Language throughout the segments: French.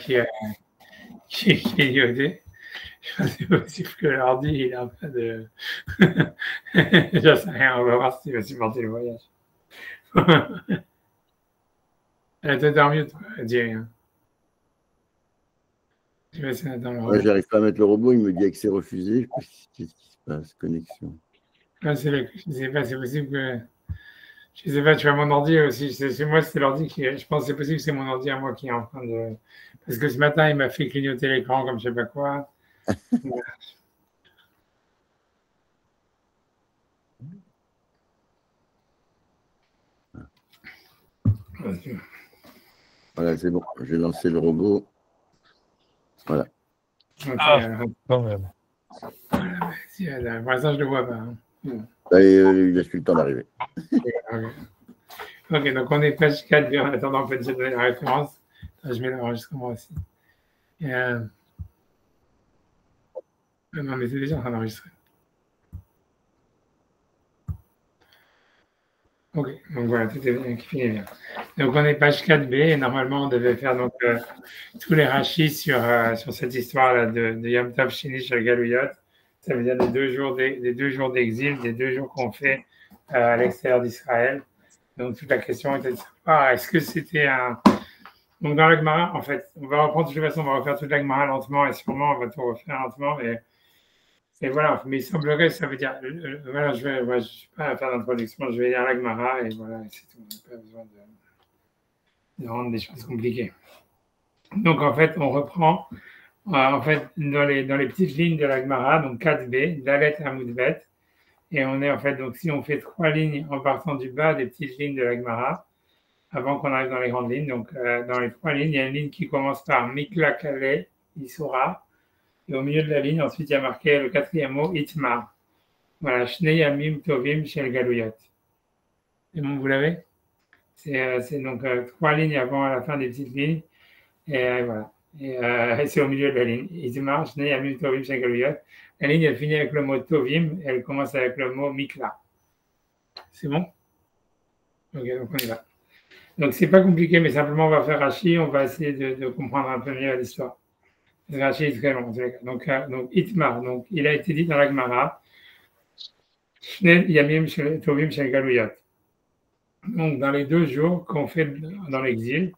qui est iodé. C'est possible que l'ordi, il a un peu de. Je sais rien, on va voir s'il va supporter le voyage. Toi, tant mieux, toi, dis rien. Je vais essayer d'attendre le robot. J'arrive pas à mettre le robot, il me dit que c'est refusé. Qu'est-ce qui se passe? Connexion. Je sais pas, c'est possible que. Je sais pas, tu vois mon ordi aussi. C'est moi, c'est l'ordi qui. Je pense que c'est possible que c'est mon ordi à moi qui est en train de. Parce que ce matin, il m'a fait clignoter l'écran comme je sais pas quoi. Voilà, c'est bon. J'ai lancé le robot. Voilà. Quand même. Voilà, pour l'instant, je ne le vois pas. Hein. Il a su le temps d'arriver. Ok, donc on est page 4, en attendant, en fait, j'ai donné la référence. Je mets l'enregistrement aussi. Non, mais c'est déjà en train d'enregistrer. Ok, donc voilà, tout est bien, qui finit bien. Donc on est page 4b et normalement on devait faire donc tous les rachis sur cette histoire-là de Yom Tov Shini sur le Galouyot. Ça veut dire des 2 jours d'exil, des 2 jours qu'on fait à l'extérieur d'Israël. Donc toute la question était de savoir, est-ce que c'était un... Donc dans la Gemara, en fait, on va reprendre de toute façon, on va refaire toute la Gemara lentement et sûrement on va tout refaire lentement, et voilà, mais il semblerait, ça veut dire, voilà, je ne suis pas à faire d'introduction, je vais lire la Gemara et voilà, c'est tout. On n'a pas besoin de rendre des choses compliquées. Donc en fait, on reprend, en fait, dans les petites lignes de la Gemara, donc 4b, Dalet Amoudbet, et on est en fait, donc si on fait 3 lignes en partant du bas des petites lignes de la Gemara, avant qu'on arrive dans les grandes lignes, donc dans les 3 lignes, il y a une ligne qui commence par Mikla Kale, Isura. Et au milieu de la ligne, ensuite, il y a marqué le 4e mot, Itmar. Voilà, Shnei Yamim Tovim Shel Galouyot. C'est bon, vous l'avez? C'est donc 3 lignes avant à la fin des petites lignes. Et voilà. Et c'est au milieu de la ligne. Itmar, Shnei Yamim Tovim Shel Galouyot. La ligne, elle finit avec le mot Tovim et elle commence avec le mot Mikla. C'est bon? Ok, donc on y va. Donc, c'est pas compliqué, mais simplement, on va faire Rashi. On va essayer de comprendre un peu mieux l'histoire. Rashi est très long. Donc, Itmar, donc, il a été dit dans la Gemara, Shnei Yamim Tovim Shel Galouyot. Donc, dans les 2 jours qu'on fait dans l'exil.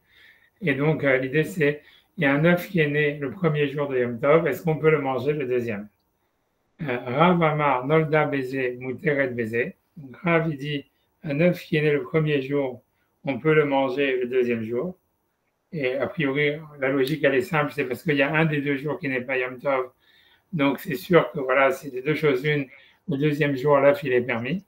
Et donc, l'idée, c'est, il y a un œuf qui est né le premier jour de Yom Tov, est-ce qu'on peut le manger le deuxième? Rav Amar, Nolda Bézé, Mouteret Bézé. Donc, Rav, il dit, un œuf qui est né le premier jour, on peut le manger le deuxième jour. Et a priori, la logique, elle est simple, c'est parce qu'il y a un des 2 jours qui n'est pas Yom Tov. Donc, c'est sûr que voilà, c'est des 2 choses une. Le deuxième jour, l'œuf, il est permis.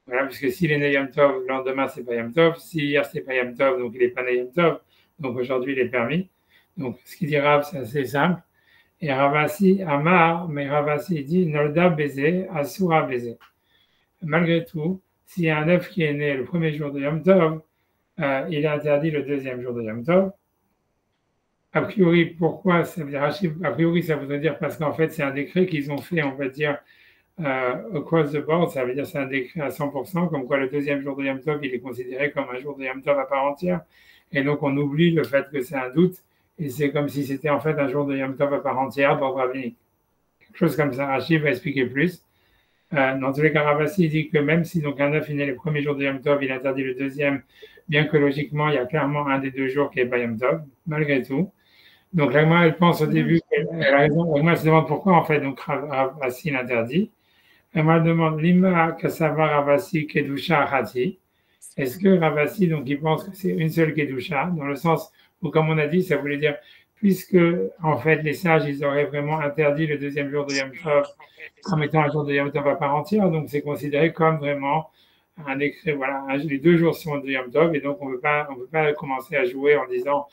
Voilà, puisque s'il est né Yom Tov, le lendemain, c'est pas Yom Tov. Si hier, c'est pas Yom Tov, donc il n'est pas né Yom Tov. Donc, aujourd'hui, il est permis. Donc, ce qu'il dit Rav, c'est assez simple. Et Ravasi, Amar, mais Ravasi dit Nolda Bézé, Asura Bézé. Malgré tout, s'il y a un œuf qui est né le premier jour de Yom Tov, il est interdit le deuxième jour de Yom Tov. A priori, pourquoi ça veut dire a priori, ça voudrait dire parce qu'en fait, c'est un décret qu'ils ont fait, on va dire, across the board, ça veut dire c'est un décret à 100%, comme quoi le deuxième jour de Yom Tov, il est considéré comme un jour de Yom Tov à part entière. Et donc, on oublie le fait que c'est un doute, et c'est comme si c'était en fait un jour de Yom Tov à part entière d'ordre rabbinique. Quelque chose comme ça, Rachid va expliquer plus. Dans tous les cas, Ravasi dit que même si donc un œuf est né le premier jour de Yom Tov, il interdit le deuxième, bien que logiquement, il y a clairement un des 2 jours qui n'est pas Yom Tov, malgré tout. Donc, l'Agma, elle pense au début, elle a raison. L'Agma se demande pourquoi, en fait, donc Ravasi l'interdit. L'Agma demande Lima Kasava Ravasi Kedusha Hati. Est-ce que Ravasi, donc, il pense que c'est une seule Kedusha, dans le sens où, comme on a dit, ça voulait dire, puisque, en fait, les sages, ils auraient vraiment interdit le deuxième jour de Yom Tov comme étant un jour de Yom Tov à part entière, donc c'est considéré comme vraiment un décret, voilà, les 2 jours sont de Yom Tov, et donc on ne peut pas commencer à jouer en disant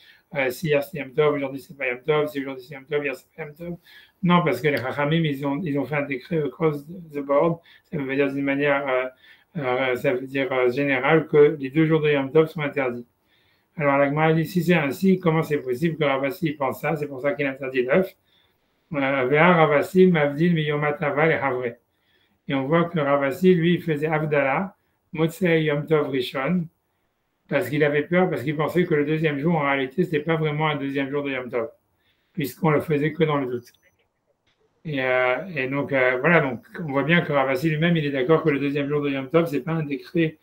si hier c'est Yom Tov, aujourd'hui c'est pas Yom Tov, si aujourd'hui c'est Yom Tov, hier c'est pas Yom Tov. Non, parce que les Chachamim, ils ont fait un décret across the board, ça veut dire d'une manière, ça veut dire générale, que les 2 jours de Yom Tov sont interdits. Alors la Gemara dit, si c'est ainsi, comment c'est possible que Ravasi pense ça? C'est pour ça qu'il interdit l'œuf. Ravasi, Mavdil, Miyomatava et Havre. Et on voit que Ravasi, lui, il faisait Avdala, Motsei Yom Tov Rishon. parce qu'il avait peur, parce qu'il pensait que le deuxième jour, en réalité, ce n'était pas vraiment un deuxième jour de Yom Tov, puisqu'on le faisait que dans le doute. Et donc, voilà, donc on voit bien que Ravasi lui-même, il est d'accord que le deuxième jour de Yom Tov, ce n'est pas un décret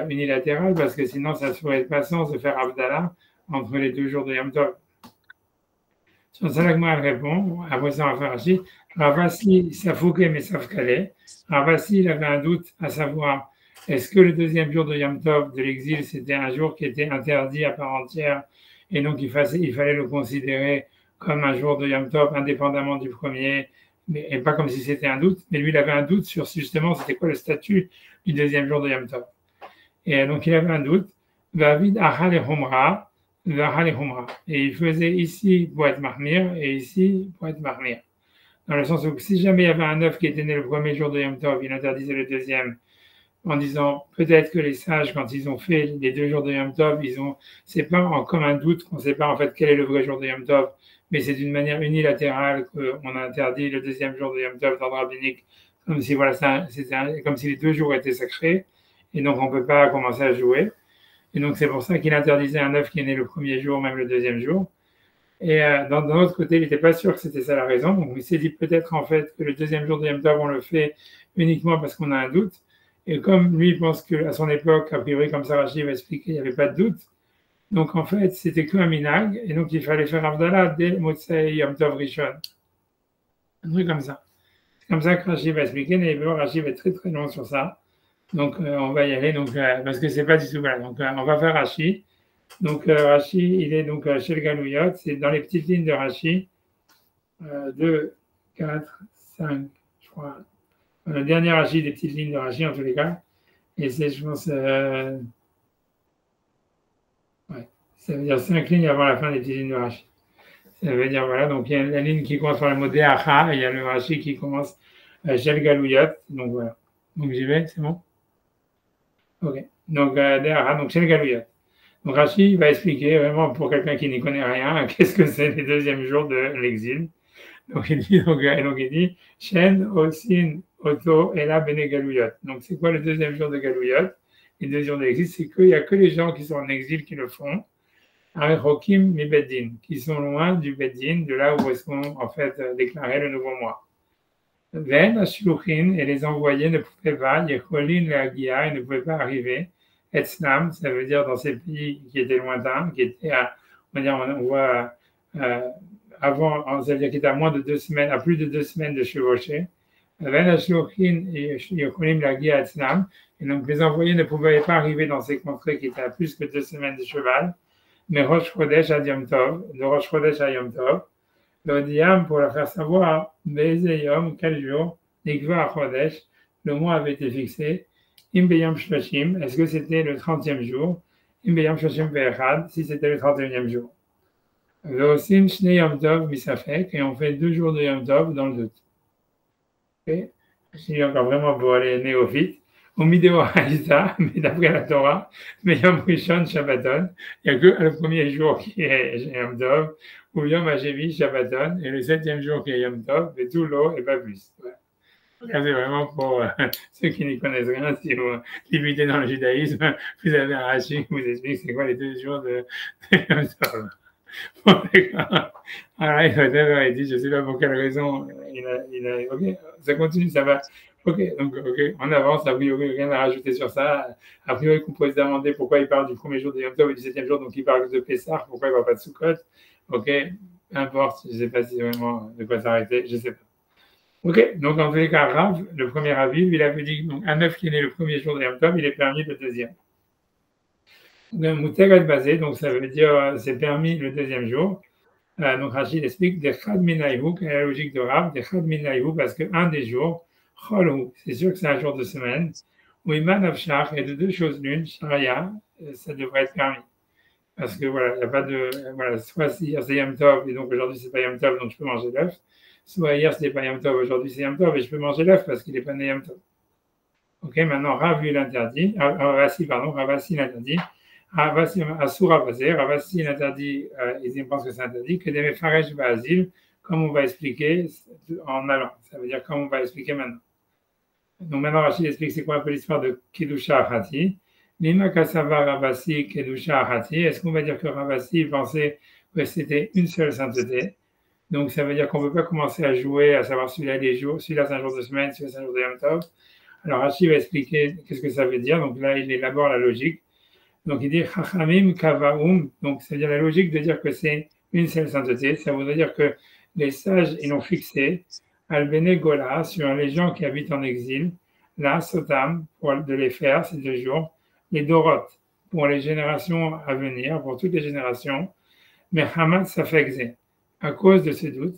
unilatéral, parce que sinon, ça ne ferait pas sens de faire Havdalah entre les 2 jours de Yom Tov. Sur ça, l'Agma répond, après ça, on va faire Rashi, Ravasi, Safouké, mais Safkalé. Ravasi, il avait un doute à savoir, est-ce que le deuxième jour de Yom Tov de l'exil, c'était un jour qui était interdit à part entière, et donc il fallait le considérer comme un jour de Yom Tov indépendamment du premier, et pas comme si c'était un doute, mais lui, il avait un doute sur justement c'était quoi le statut du deuxième jour de Yom Tov. Et donc il avait un doute, David Achal et Homra, et il faisait ici pour être Mahmir et ici pour être Mahmir. Dans le sens où si jamais il y avait un œuf qui était né le premier jour de Yom Tov, il interdisait le deuxième, en disant peut-être que les sages, quand ils ont fait les 2 jours de Yom Tov, c'est pas comme un doute qu'on ne sait pas en fait quel est le vrai jour de Yom Tov, mais c'est d'une manière unilatérale qu'on a interdit le deuxième jour de Yom Tov dans le rabbinique, comme si comme si les 2 jours étaient sacrés, et donc on ne peut pas commencer à jouer. Et donc c'est pour ça qu'il interdisait un œuf qui est né le premier jour, même le deuxième jour. Et d'un autre côté, il n'était pas sûr que c'était ça la raison, donc il s'est dit peut-être en fait que le deuxième jour de Yom Tov, on le fait uniquement parce qu'on a un doute. Et comme lui pense qu'à son époque, a priori, comme Sarachi va expliquer, il n'y avait pas de doute. Donc en fait, c'était qu'un minag, et donc il fallait faire Havdalah dès Motsei Yom Tov Rishon. Un truc comme ça. C'est comme ça que Rashi va expliquer, mais Rashi va être très très long sur ça. Donc on va y aller, donc, parce que c'est pas du tout voilà. Donc on va faire Rashi. Donc Rashi, il est donc chez le Galouyot, c'est dans les petites lignes de Rashi. 2, 4, 5, je crois. Le dernier Rashi, des petites lignes de Rashi en tous les cas. Et c'est, je pense, ouais, ça veut dire 5 lignes avant la fin des petites lignes de Rashi. Ça veut dire, voilà, donc il y a la ligne qui commence par le mot Deacha, et il y a le Rashi qui commence chez le Galouyot. Donc voilà. Donc j'y vais, c'est bon? Ok. Donc Deacha, donc chez le Galouyot. Donc Rashi va expliquer vraiment pour quelqu'un qui n'y connaît rien, qu'est-ce que c'est les deuxièmes jours de l'exil. Donc il dit, Shen, Osin, Oto, et la Bene Galouyot. Donc c'est quoi le deuxième jour de Galouyot? Les 2 jours de l'exil, c'est qu'il n'y a que les gens qui sont en exil qui le font. Arechokim mi Beddin, qui sont loin du Beddin, de là où est-ce qu'on en fait déclaré le nouveau mois. Ven, Ashluchin, et les envoyés ne pouvaient pas, Yecholin, le Hagia, ils ne pouvaient pas arriver. Etzlam, ça veut dire dans ces pays qui étaient lointains, qui étaient à, on voit, avant, ça veut dire qu'il était à moins de 2 semaines, à plus de 2 semaines de chevaucher. Ven, Ashluchin, et Yecholim, le Hagia, Etzlam, et donc les envoyés ne pouvaient pas arriver dans ces contrées qui étaient à plus que 2 semaines de cheval. Mais Rosh Chodesh à Yom Tov, de Rosh Chodesh à Yom Tov, le Diam pour leur faire savoir, Beze Yom, quel jour, Nikva Chodesh, le mois avait été fixé, Imbeyam Shloshim, est-ce que c'était le 30e jour, Imbeyam Shloshim Ve'echad, si c'était le 31e jour. Ve'osim Shne Yom Tov Misafek, et on fait 2 jours de Yom Tov dans le doute. Okay. Je suis encore vraiment pour les néophytes. Au Midéo Haïsa, mais d'après la Torah, mais Yom Rishon Shabbaton, il n'y a que le premier jour qui est Yom Tov, ou Yom Hashevi Shabbaton, et le 7e jour qui est Yom Tov, et tout l'eau et pas plus. Ouais. C'est vraiment pour ceux qui n'y connaissent rien, si vous débutez dans le judaïsme, vous avez un Rashi qui vous explique c'est quoi les 2 jours de Yom Tov. Bon, d'accord. Alors, il dit, je ne sais pas pour quelle raison, ok, ça continue, ça va. Ok, donc, ok, on avance, a priori, rien à rajouter sur ça. A priori, qu'on pourrait se demander pourquoi il parle du premier jour de Yom Tov et du 7e jour, donc il parle de Pessah, pourquoi il ne va pas de Sukkot. Ok, peu importe, je ne sais pas si vraiment de quoi s'arrêter, je ne sais pas. Ok, donc en tous les cas, Rav, le premier avis, il avait dit un œuf qui est né le premier jour de Yom Tov, il est permis le deuxième. Mouterat basé, donc ça veut dire c'est permis le deuxième jour. Donc Rachid explique des Chad Minaïhu, quelle est la logique de Rav, des Chad Minaïhu, parce qu'un des jours, Cholou, c'est sûr que c'est un jour de semaine, ou Iman Avshach, et de 2 choses l'une, Sharia, ça devrait être permis. Parce que voilà, il n'y a pas de. Voilà, soit hier c'est Yom Tov, et donc aujourd'hui c'est pas Yom Tov, donc je peux manger l'œuf. Soit hier c'était pas Yom Tov, aujourd'hui c'est Yom Tov, et je peux manger l'œuf parce qu'il n'est pas né Yom Tov. Ok, maintenant Rav lui l'interdit, Ravasi l'interdit. Asura Vazé, Ravasi l'interdit, ils pensent que c'est interdit, que des Mefaresh Vazil, comme on va expliquer en allant. Ça veut dire comme on va expliquer maintenant. Donc maintenant Rachid explique c'est quoi un peu l'histoire de Kedusha Achati. Lima Kasava Ravasi Kedusha Ahati. Est-ce qu'on va dire que Ravasi pensait que c'était une seule sainteté? Donc, ça veut dire qu'on ne peut pas commencer à jouer, à savoir celui-là des jours, celui-là c'est un jour de semaine, celui-là c'est un jour de Yom Tov. Alors, Rashi va expliquer qu'est-ce que ça veut dire. Donc là, il élabore la logique. Donc, il dit Chachamim Kavaum. Donc, c'est-à-dire la logique de dire que c'est une seule sainteté. Ça voudrait dire que les sages, ils l'ont fixé. Al-Bene Gola, sur les gens qui habitent en exil. La Sotam, pour de les faire ces 2 jours. Les Dorot, pour les générations à venir, pour toutes les générations. Mais Hamad Safekze, à cause de ce doute.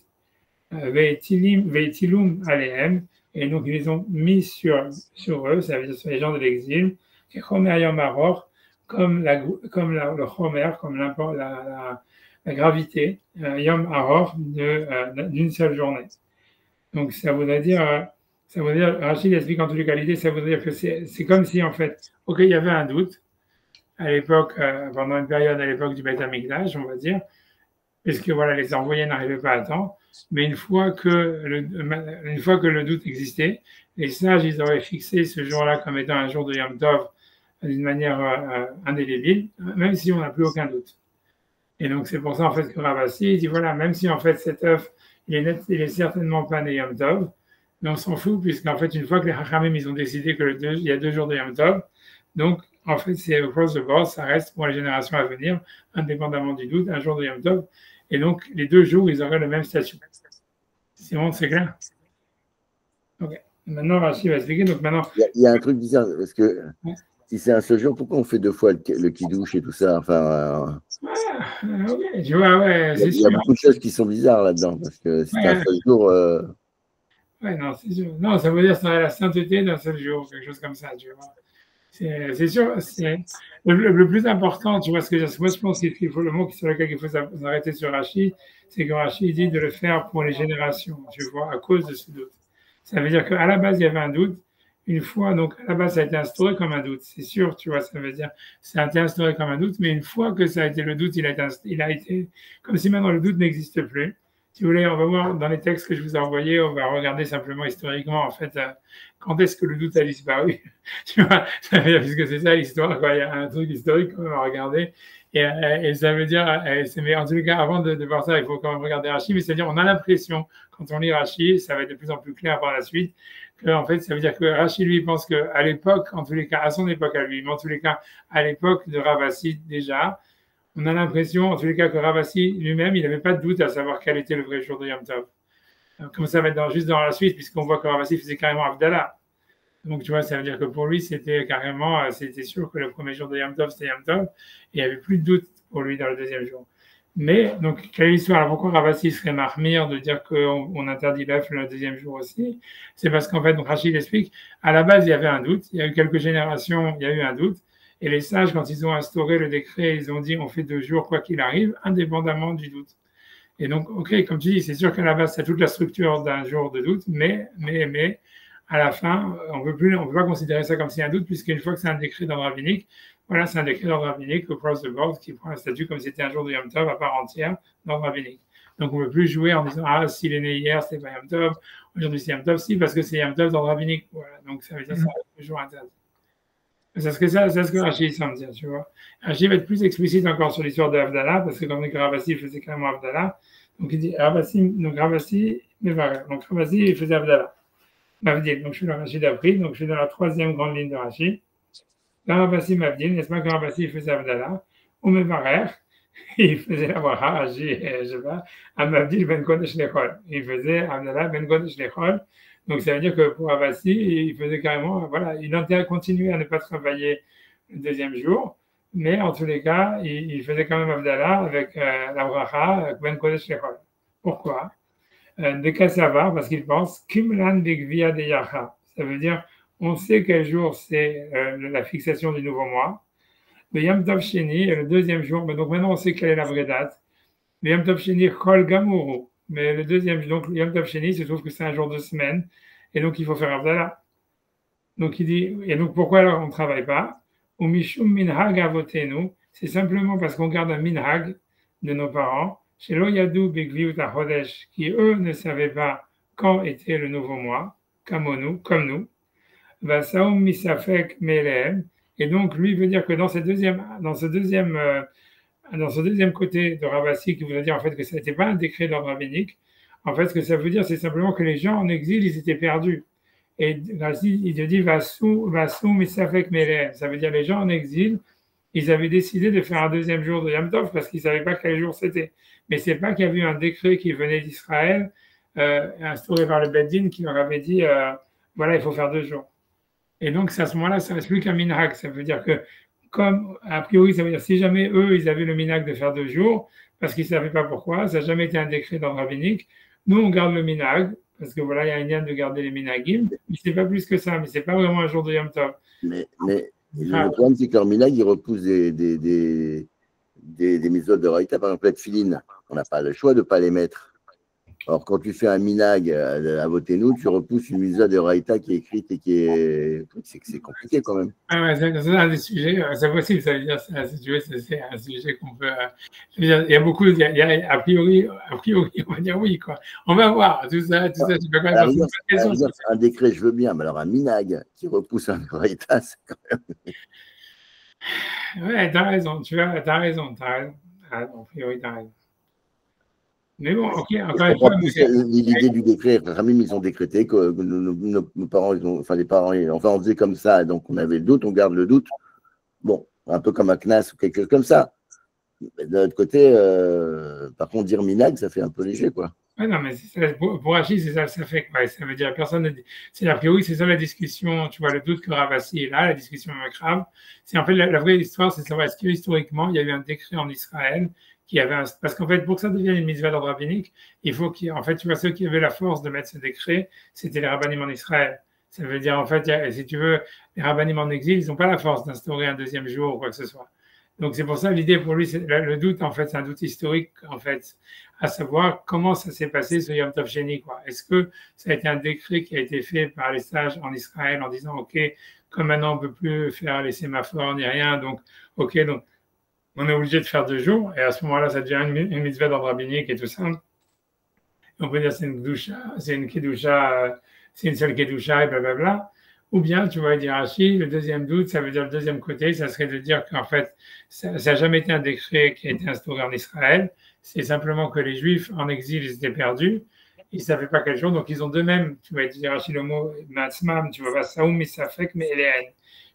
Veitilum Alehem, et donc ils les ont mis sur eux, ça veut dire sur les gens de l'exil, comme le chomer, comme la gravité, Yom Aror, d'une seule journée. Donc ça voudrait dire, Rachid explique en toutes les qualités, ça voudrait dire que c'est comme si en fait, ok, il y avait un doute à l'époque, pendant une période à l'époque du Beth Amikdash, on va dire, puisque voilà, les envoyés n'arrivaient pas à temps. Mais une fois que le doute existait, les sages, ils auraient fixé ce jour-là comme étant un jour de Yom Tov d'une manière indélébile, même si on n'a plus aucun doute. Et donc, c'est pour ça, en fait, que Ravasi dit, voilà, même si, en fait, cet œuf, il est certainement pas né Yom Tov, mais on s'en fout, puisqu'en fait, une fois que les Hachamim, ils ont décidé il y a 2 jours de Yom Tov, donc, en fait, c'est across the board, ça reste pour les générations à venir, indépendamment du doute, un jour de Yom Tov. Et donc, les 2 jours, ils auraient le même statut. C'est bon, c'est clair? Ok. Maintenant, Rachid va expliquer. Donc, maintenant. Il y a un truc bizarre, parce que si c'est un seul jour, pourquoi on fait 2 fois le kidouche et tout ça? Enfin. Ok, tu vois, ouais, il y a beaucoup de choses qui sont bizarres là-dedans, parce que c'est un seul jour. Ouais, non, c'est sûr. Non, ça veut dire que c'est la sainteté d'un seul jour, quelque chose comme ça, tu vois. C'est sûr, c'est le plus important, tu vois ce que je veux dire. Moi, je pense qu'il faut le mot sur lequel il faut s'arrêter sur Rachid, c'est que Rachid dit de le faire pour les générations, tu vois, à cause de ce doute. Ça veut dire qu'à la base, il y avait un doute. Une fois, donc, à la base, ça a été instauré comme un doute. C'est sûr, tu vois, ça veut dire, ça a été instauré comme un doute, mais une fois que ça a été le doute, il a été comme si maintenant le doute n'existe plus. Si vous voulez, on va voir dans les textes que je vous ai envoyés, on va regarder simplement historiquement, en fait, quand est-ce que le doute a disparu. Tu vois, puisque c'est ça l'histoire, quoi. Il y a un truc historique qu'on va regarder. Et ça veut dire, mais en tous les cas, avant de voir ça, il faut quand même regarder Rashi, mais c'est-à-dire, on a l'impression, quand on lit Rashi, ça va être de plus en plus clair par la suite, que, en fait, ça veut dire que Rashi, lui, pense qu'à l'époque, en tous les cas, à son époque à lui, mais en tous les cas, à l'époque de Ravasi, déjà, on a l'impression, en tous les cas, que Ravasi lui-même, il n'avait pas de doute à savoir quel était le vrai jour de Yom Tov. Comme ça va être juste dans la suite, puisqu'on voit que Ravasi faisait carrément Abdallah. Donc, tu vois, ça veut dire que pour lui, c'était carrément, c'était sûr que le premier jour de Yom Tov, c'était Yom Tov, et il n'y avait plus de doute pour lui dans le deuxième jour. Mais, donc, quelle est l'histoire? Alors, pourquoi Ravasi serait marmire de dire qu'on interdit l'œuf le deuxième jour aussi? C'est parce qu'en fait, donc Rachid explique, à la base, il y avait un doute, il y a eu quelques générations, il y a eu un doute, et les sages, quand ils ont instauré le décret, ils ont dit, on fait 2 jours, quoi qu'il arrive, indépendamment du doute. Et donc, ok, comme tu dis, c'est sûr qu'à la base, c'est toute la structure d'un jour de doute, mais, à la fin, on ne peut pas considérer ça comme si un doute, puisqu'une fois que c'est un décret d'ordre rabbinique, voilà, c'est un décret d'ordre rabbinique, across the board, qui prend un statut comme si c'était un jour de Yom Tov à part entière d'ordre rabbinique. Donc, on ne peut plus jouer en disant, ah, s'il est né hier, c'est pas Yom Tov, aujourd'hui c'est Yom Tov, si, parce que c'est Yom Tov d'ordre rabbinique. Voilà, donc ça veut dire que ça va toujours interdit. C'est ce que Rachid semble dire, tu vois. Rachid va être plus explicite encore sur l'histoire de Abdallah, parce que comme Ravasi faisait carrément Abdallah, donc il dit Ravasi, mais voilà, donc Ravasi, il faisait Abdallah. Mavdil, donc je suis dans Rachid appris, donc je suis dans la 3e grande ligne de Rachid. Ravasi Mavdil, n'est-ce pas que Ravasi faisait Abdallah, ou Mevarer, il faisait la bracha, Rachid, je sais pas, à Mavdil ben Kodesh Lechol. Il faisait Abdallah ben Kodesh Lechol. Donc, ça veut dire que pour Ravasi, il faisait carrément, voilà, il a continué à ne pas travailler le deuxième jour, mais en tous les cas, il faisait quand même Abdallah avec la bracha, Ben Kodesh Lechol. Pourquoi? De Kassavar, parce qu'il pense, Kimlan Bigvia de Yacha. Ça veut dire, on sait quel jour c'est la fixation du nouveau mois. Le Yom Tov Sheni, le deuxième jour, donc maintenant on sait quelle est la vraie date. Le Yom Tov Sheni, Chol Gamuru. Mais le deuxième, donc Yom Tov Sheni, se trouve que c'est un jour de semaine, et donc il faut faire Abdallah. Donc il dit, et donc pourquoi alors on ne travaille pas? Ou Mishum Minhag Avotenu, c'est simplement parce qu'on garde un Minhag de nos parents, chez Loyadou Begviut Ahodesh, qui eux ne savaient pas quand était le nouveau mois, comme nous, Vasaum Misafek Melem, Et donc, lui veut dire que dans ce deuxième côté de Ravasi, qui voudrait dire en fait que ça n'était pas un décret de l'ordre rabbinique, en fait, ce que ça veut dire, c'est simplement que les gens en exil, ils étaient perdus. Et Rashi, il te dit, Vassou, Misafek Melech. Ça veut dire les gens en exil, ils avaient décidé de faire un deuxième jour de Yom Tov parce qu'ils ne savaient pas quel jour c'était. Mais ce n'est pas qu'il y avait eu un décret qui venait d'Israël, instauré par le Beddin, qui leur avait dit, voilà, il faut faire 2 jours. Et donc, à ce moment-là, ça ne reste plus qu'un minhag. Ça veut dire que, comme, a priori, ça veut dire si jamais eux, ils avaient le minhag de faire 2 jours, parce qu'ils ne savaient pas pourquoi, ça n'a jamais été un décret dans le rabbinique, nous, on garde le minhag, parce que voilà, il y a un lien de garder les minhagim, mais ce n'est pas plus que ça, mais ce n'est pas vraiment un jour de Yom Tov. Mais le problème, c'est que leur minhag, il repousse des méthodes de Raïta. Par exemple, la tfiline, on n'a pas le choix de ne pas les mettre. Alors, quand tu fais un minag à Votenu, tu repousses une mitzvah de Raïta qui est écrite et qui est. C'est compliqué quand même. Ah ouais, c'est un des sujets, c'est possible, ça veut dire, c'est un sujet qu'on peut. Je veux dire, il y a beaucoup, a priori, on va dire oui, quoi. On va voir, tout ça, tu peux quand même poser une question. Un décret, je veux bien, mais alors un minag qui repousse un Raïta, c'est quand même. Ouais, t'as raison, t'as raison. Ah, a priori, t'as raison. Mais bon, ok, encore une fois. L'idée du décret, Ramim, ils ont décrété que nos parents, les parents, enfin, on faisait comme ça, donc on avait le doute, on garde le doute. Bon, un peu comme un CNAS ou quelque chose comme ça. Mais de l'autre côté, par contre, dire minag, ça fait un peu léger, quoi. Ouais, non, mais pour Rachid, c'est ça, ça fait quoi? Ça veut dire personne. C'est a priori, c'est ça la discussion. Tu vois, le doute que Ravasi est là, la discussion avec Rav. C'est en fait la vraie histoire, c'est savoir est-ce qu'historiquement, il y a eu un décret en Israël qui avait parce qu'en fait, pour que ça devienne une mitzvah d'ordre rabbinique, il faut en fait, tu vois, ceux qui avaient la force de mettre ce décret, c'était les rabbinim en Israël. Ça veut dire, en fait, si tu veux, les rabbinim en exil, ils n'ont pas la force d'instaurer un deuxième jour ou quoi que ce soit. Donc c'est pour ça l'idée pour lui, c'est le doute en fait, c'est un doute historique en fait, à savoir comment ça s'est passé ce Yom Tov Sheni, quoi. Est-ce que ça a été un décret qui a été fait par les sages en Israël en disant ok, comme maintenant on peut plus faire les sémaphores ni rien, donc ok, donc on est obligé de faire 2 jours et à ce moment-là ça devient une mitzvah d'ordre rabbinique et tout ça. On peut dire c'est une kedusha, c'est une seule kedusha et blablabla. Ou bien, tu vois, dire Rashi, le deuxième doute, ça veut dire le deuxième côté, ça serait de dire qu'en fait, ça n'a jamais été un décret qui a été instauré en Israël. C'est simplement que les Juifs en exil, ils étaient perdus. Ils ne savaient pas quel jour. Donc, ils ont d'eux-mêmes, tu vas dire Rashi le mot Matzmam, tu vois, Saoum, Misafek, mais Eléen.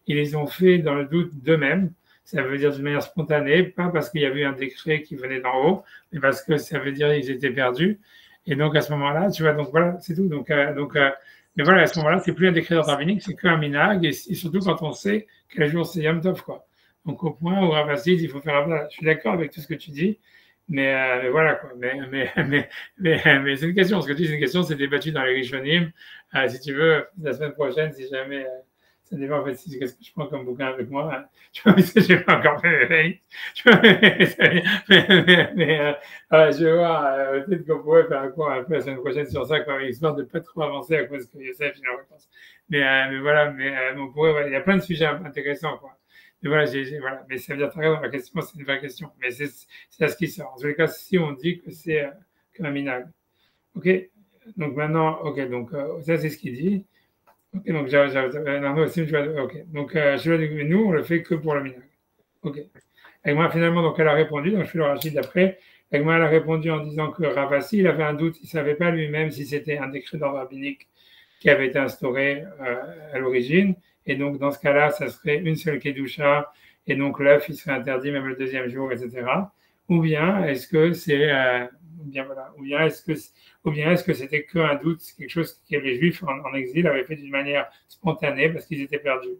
Ils les ont fait dans le doute d'eux-mêmes. Ça veut dire d'une manière spontanée, pas parce qu'il y avait un décret qui venait d'en haut, mais parce que ça veut dire qu'ils étaient perdus. Et donc, à ce moment-là, tu vois, donc voilà, c'est tout. Mais voilà, à ce moment-là, c'est plus un décret d'ordre rabbinique, c'est qu'un minag, et surtout quand on sait quel jour c'est Yom Tov, quoi. Donc au point où Ravasi, il faut faire. Je suis d'accord avec tout ce que tu dis, mais voilà, quoi. Mais c'est une question. Ce que tu dis, c'est une question, c'est débattu dans les Rishonim. Si tu veux, la semaine prochaine, si jamais. Ça dépend en fait qu'est-ce que je prends comme bouquin avec moi. Hein. Tu vois, parce que je n'ai pas encore fait mes je vais voir, peut-être qu'on pourrait faire un cours un peu la semaine prochaine sur ça, quoi, histoire de ne pas trop avancer à cause que Youssef est en vacances. Mais voilà, on pourrait, ouais, il y a plein de sujets intéressants, quoi. Mais voilà, voilà. Mais ça veut dire, la question, c'est une vraie question. Mais c'est à ce qui sort. En tous les cas, si on dit que c'est un minable. OK? Donc maintenant, OK, donc ça, c'est ce qu'il dit. Ok, donc nous, on le fait que pour le minag. Ok. Egma, finalement, donc elle a répondu, donc je fais le rachid d'après. Egma, elle a répondu en disant que Ravasi, il avait un doute, il ne savait pas lui-même si c'était un décret d'ordre rabbinique qui avait été instauré à l'origine. Et donc, dans ce cas-là, ça serait une seule kedusha, et donc l'œuf, il serait interdit même le deuxième jour, etc. Ou bien, est-ce que c'est, ou bien est-ce que c'était qu'un doute, quelque chose que les Juifs en exil avaient fait d'une manière spontanée parce qu'ils étaient perdus.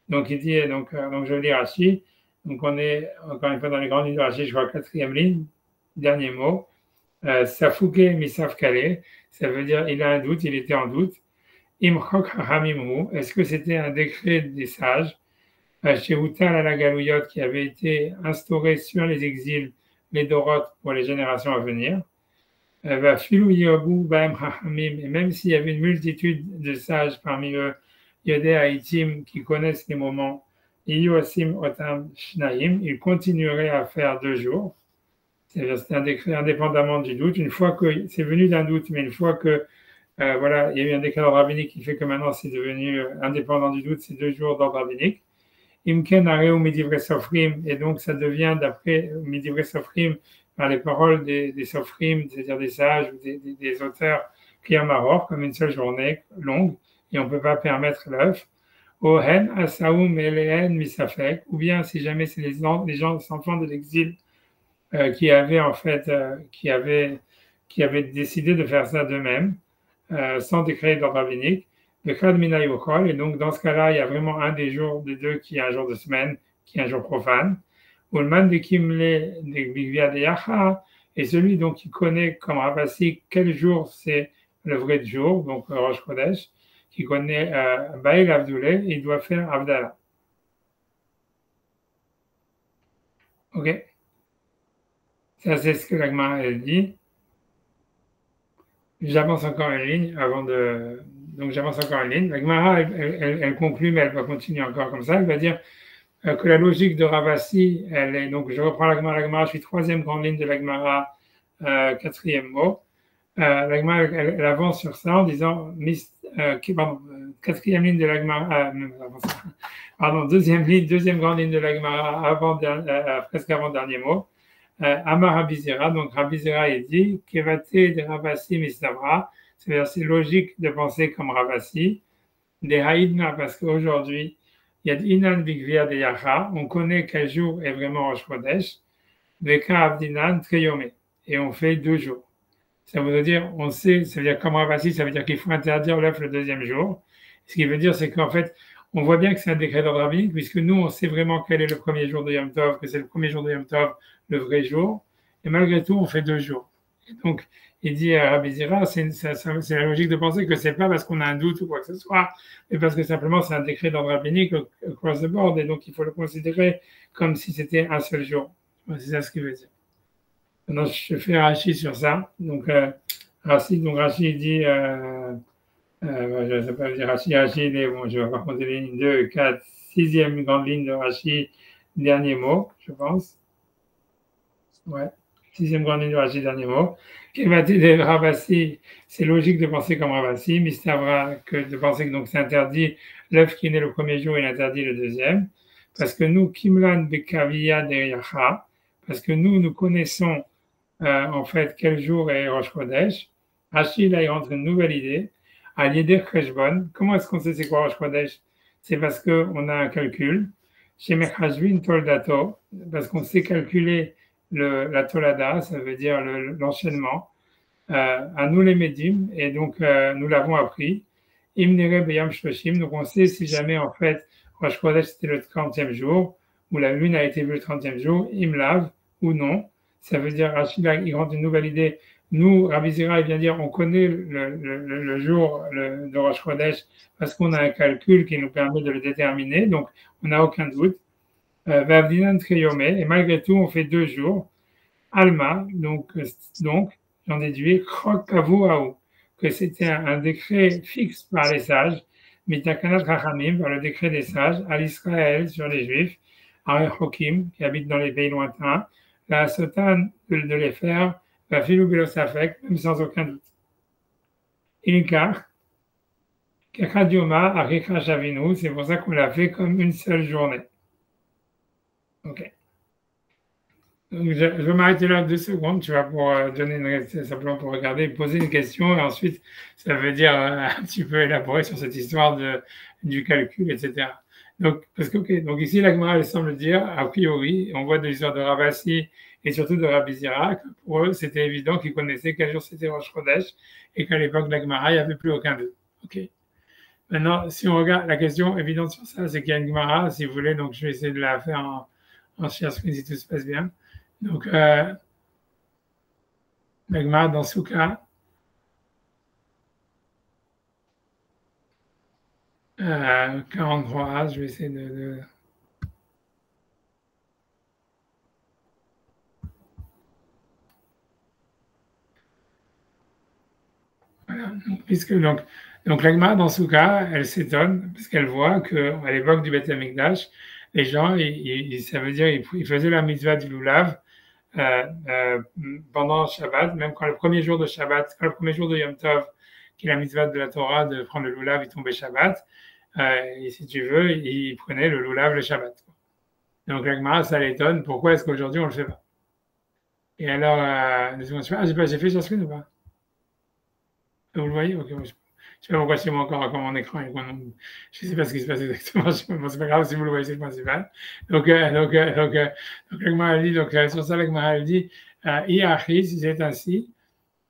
Donc il dit, donc je lis Rashi. Donc on est encore une fois dans les grandes lignes de Rashi, je vois la 4e ligne, dernier mot. Safouke misaf kale, ça veut dire il a un doute, il était en doute. Imchok hamimu, est-ce que c'était un décret des sages chez Utal à la Galouyot qui avait été instauré sur les exils, les Dorotes pour les générations à venir. Et même s'il y avait une multitude de sages parmi eux, Yodé Haïtim qui connaissent les moments, ils continueraient à faire 2 jours. C'est un décret indépendamment du doute. Une fois que c'est venu d'un doute, mais une fois que il y a eu un décret d'ordre rabbinique qui fait que maintenant c'est devenu indépendant du doute, c'est 2 jours d'ordre rabbinique. Imken Areu Midivre Sofrim, et donc ça devient d'après Midivre Sofrim, par les paroles des Sofrim, c'est-à-dire des sages ou des auteurs qui en Maroc, comme une seule journée longue, et on ne peut pas permettre l'œuf. Ohen Asaoum Elehen Misafek, ou bien si jamais c'est les enfants de l'exil qui avaient en fait, qui avaient décidé de faire ça d'eux-mêmes, sans décret d'ordre rabbinique, le Khad Mina Yochol, et donc dans ce cas-là, il y a vraiment un des jours des deux qui est un jour de semaine, qui est un jour profane. Ulman de Kimle de Bigvia de Yacha, et celui donc qui connaît comme Ravasi quel jour c'est le vrai jour, donc Rosh Chodesh, qui connaît Baïl Avdoulé, il doit faire Avdallah. Ok? Ça, c'est ce que la Gemara elle dit. J'avance encore une ligne avant de. Donc, j'avance encore une ligne. La Gemara, elle conclut, mais elle va continuer encore comme ça. Elle va dire que la logique de Ravasi, elle est. Donc, je reprends la Gemara, je suis troisième grande ligne de la Gemara, quatrième mot. La Gemara, elle avance sur ça en disant. Quatrième ligne de la Gemara. Pardon, deuxième grande ligne de la Gemara, presque avant-dernier mot. Amar Rabizera, donc Rabizera il dit Kevate de Ravasi Mistavra, c'est logique de penser comme Ravasi, des Haïdna, parce qu'aujourd'hui, il y a Inan Bigvia de Yacha, on connaît quel jour est vraiment Rosh Chodesh, Veka Avdinan Triyome, et on fait 2 jours. Ça veut dire, on sait, ça veut dire comme Ravasi, ça veut dire qu'il faut interdire l'œuf le deuxième jour. Ce qui veut dire, c'est qu'en fait, on voit bien que c'est un décret d'ordre rabbinique, puisque nous, on sait vraiment quel est le premier jour de Yom Tov, que c'est le premier jour de Yom Tov, le vrai jour, et malgré tout, on fait 2 jours. Et donc, il dit à Rabbi Zira, c'est la logique de penser que c'est pas parce qu'on a un doute ou quoi que ce soit, mais parce que simplement c'est un décret d'ordre rabbinique across the board, et donc il faut le considérer comme si c'était un seul jour. C'est ça ce qu'il veut dire. Maintenant, je fais Rashi sur ça. Donc, Rashi dit, je ne sais pas dire Rashi, bon, je vais raconter les lignes 2, 4, 6e grande ligne de Rashi, dernier mot, je pense. Ouais, 6e grande ligne de Rashi, dernier mot. Kevati de Ravasi, c'est logique de penser comme Ravasi, Mistavra, que de penser que donc c'est interdit, l'œuf qui naît le premier jour, il interdit le deuxième. Parce que nous, Kimlan Bekavia de Yacha, parce que nous connaissons en fait quel jour est Rosh Chodesh. Rashi, là, il rentre une nouvelle idée. À l'idée Cheshbon, comment est-ce qu'on sait c'est quoi Rosh Chodesh? C'est parce qu'on a un calcul. Chez Mechashvin Toldato, parce qu'on sait calculer la Tolada, ça veut dire l'enchaînement. À nous les Médim, et donc nous l'avons appris. Imnere Beyam Shloshim, donc on sait si jamais en fait Rosh Chodesh c'était le 30e jour, ou la lune a été vue le 30e jour, Imlav ou non. Ça veut dire, Rachid, il rentre une nouvelle idée. Nous, Rabbi Zira, il vient dire, on connaît le jour de Rosh Chodesh parce qu'on a un calcul qui nous permet de le déterminer, donc on n'a aucun doute. Et malgré tout, on fait 2 jours. Alma, donc j'en déduis, que c'était un décret fixe par les sages, Mitakanat Rachamim, par le décret des sages, à l'Israël sur les Juifs, à Hokim, qui habitent dans les pays lointains, la Sotan de les faire, va filou belosafek, même sans aucun doute. Ilkar, Kakadioma, Arikha Shavinu, c'est pour ça qu'on l'a fait comme une seule journée. Ok. Donc, je vais m'arrêter là 2 secondes, tu vas pour donner simplement pour regarder, poser une question, et ensuite, ça veut dire un petit peu élaborer sur cette histoire du calcul, etc. Donc, donc ici, la Gemara, elle semble dire, a priori, on voit de l'histoire de Ravasi et surtout de Rabbi Zira, que pour eux, c'était évident qu'ils connaissaient quel jour c'était Rosh Chodesh et qu'à l'époque de la Gemara, il n'y avait plus aucun doute. Ok. Maintenant, si on regarde la question évidente sur ça, c'est qu'il y a une Gemara, si vous voulez, donc je vais essayer de la faire en share screen si tout se passe bien. Donc, la Gemara dans Souka. 43, je vais essayer de... Voilà. Donc la Gemara dans Souka, elle s'étonne parce qu'elle voit qu'à l'époque du Beth Amikdash, les gens, ça veut dire ils faisaient la mitzvah du Lulav pendant Shabbat, même quand le premier jour de Shabbat, quand le premier jour de Yom Tov, qui est la mitzvah de la Torah de prendre le Lulav, il tombait Shabbat. et si tu veux, il prenait le loulav le Shabbat. Donc la Gemara, ça l'étonne. Pourquoi est-ce qu'aujourd'hui on le fait pas? Et alors, j'ai fait sur screen ou pas? Vous le voyez? Ok, je sais pas pourquoi c'est moi encore comme mon écran. Je sais pas ce qui se passe exactement. Bon, c'est pas grave si vous le voyez, c'est le principal. Donc la Gemara dit, sur ça, la Gemara dit, si c'est ainsi,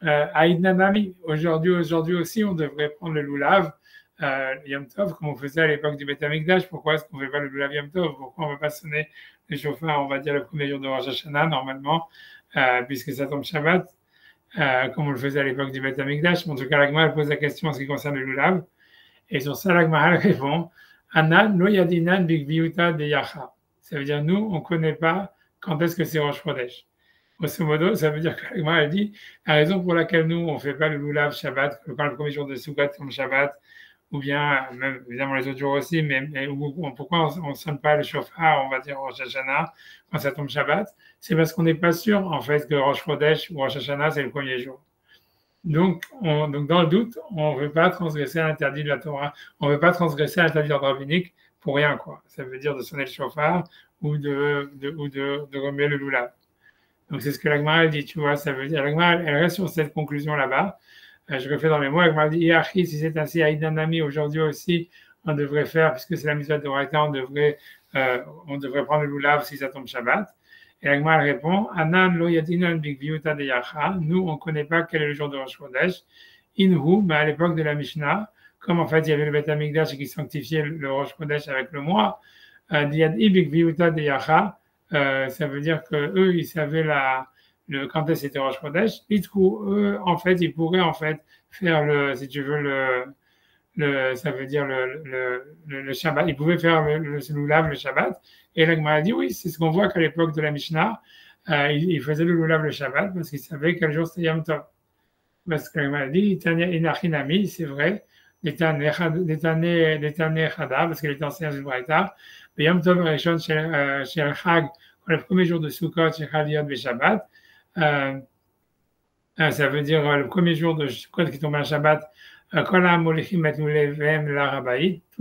Aïd Nanami, aujourd'hui aussi, on devrait prendre le loulav, Yom Tov, comme on faisait à l'époque du Beth Amikdash. Pourquoi est-ce qu'on ne fait pas le loulav Yom Tov? Pourquoi on ne va pas sonner les chauffards, on va dire, le premier jour de Rosh Hashanah, normalement, puisque ça tombe Shabbat, comme on le faisait à l'époque du Beth Amikdash. En tout cas, l'Agma, elle pose la question en ce qui concerne le loulav. Et sur ça, l'Agma, elle répond, Anan lo yadinan big viuta de yacha. Ça veut dire, nous, on ne connaît pas quand est-ce que c'est Rosh Chodesh. Grosso modo, ça veut dire que l'Agma, elle dit, la raison pour laquelle nous, on ne fait pas le loulav Shabbat, quand le premier jour de Sukkot comme Shabbat, ou bien, même évidemment les autres jours aussi, mais pourquoi on ne sonne pas le chauffard, on va dire Rosh Hashanah, quand ça tombe Shabbat, c'est parce qu'on n'est pas sûr, en fait, que Rosh Chodesh ou Rosh Hashanah, c'est le premier jour. Donc, dans le doute, on ne veut pas transgresser l'interdit de la Torah, on ne veut pas transgresser l'interdit d'ordre rabbinique pour rien, quoi. Ça veut dire de sonner le chauffard ou de remuer le loulav. Donc, c'est ce que l'Agma dit, tu vois, ça veut dire, l'Agma, elle reste sur cette conclusion là-bas. Je refais dans les mots, l'Agma dit, si c'est ainsi, Aïdanami, aujourd'hui aussi, on devrait faire, puisque c'est la mitzvah de Raïta, on devrait prendre le loulav si ça tombe Shabbat. Et l'Agma, elle répond, Anan lo yadinan big viuta de yacha, nous, on ne connaît pas quel est le jour de Rosh Chodesh. Inhu, mais à l'époque de la Mishnah, comme en fait, il y avait le Beth Amikdash qui sanctifiait le Rosh Chodesh avec le mois, Diad big viuta de yacha, ça veut dire que eux, ils savaient quand est-ce c'était Rosh Chodesh. Eux, en fait, ils pourraient en fait faire si tu veux ça veut dire le Shabbat. Ils pouvaient faire le loulav le Shabbat. Et l'Agma a dit oui, c'est ce qu'on voit qu'à l'époque de la Mishnah, ils faisaient le loulav le Shabbat parce qu'ils savaient quel jour c'était Yom Tov. Parce que l'Agma a dit Inachinami, c'est vrai. L'étané Chada, parce qu'elle était enseignante du Braïta. Mais Yom Tov Rishon chez le Chag, le premier jour de Sukkot, chez Chaliot et Shabbat. Ça veut dire le premier jour de Sukkot qui tombe à Shabbat. Tout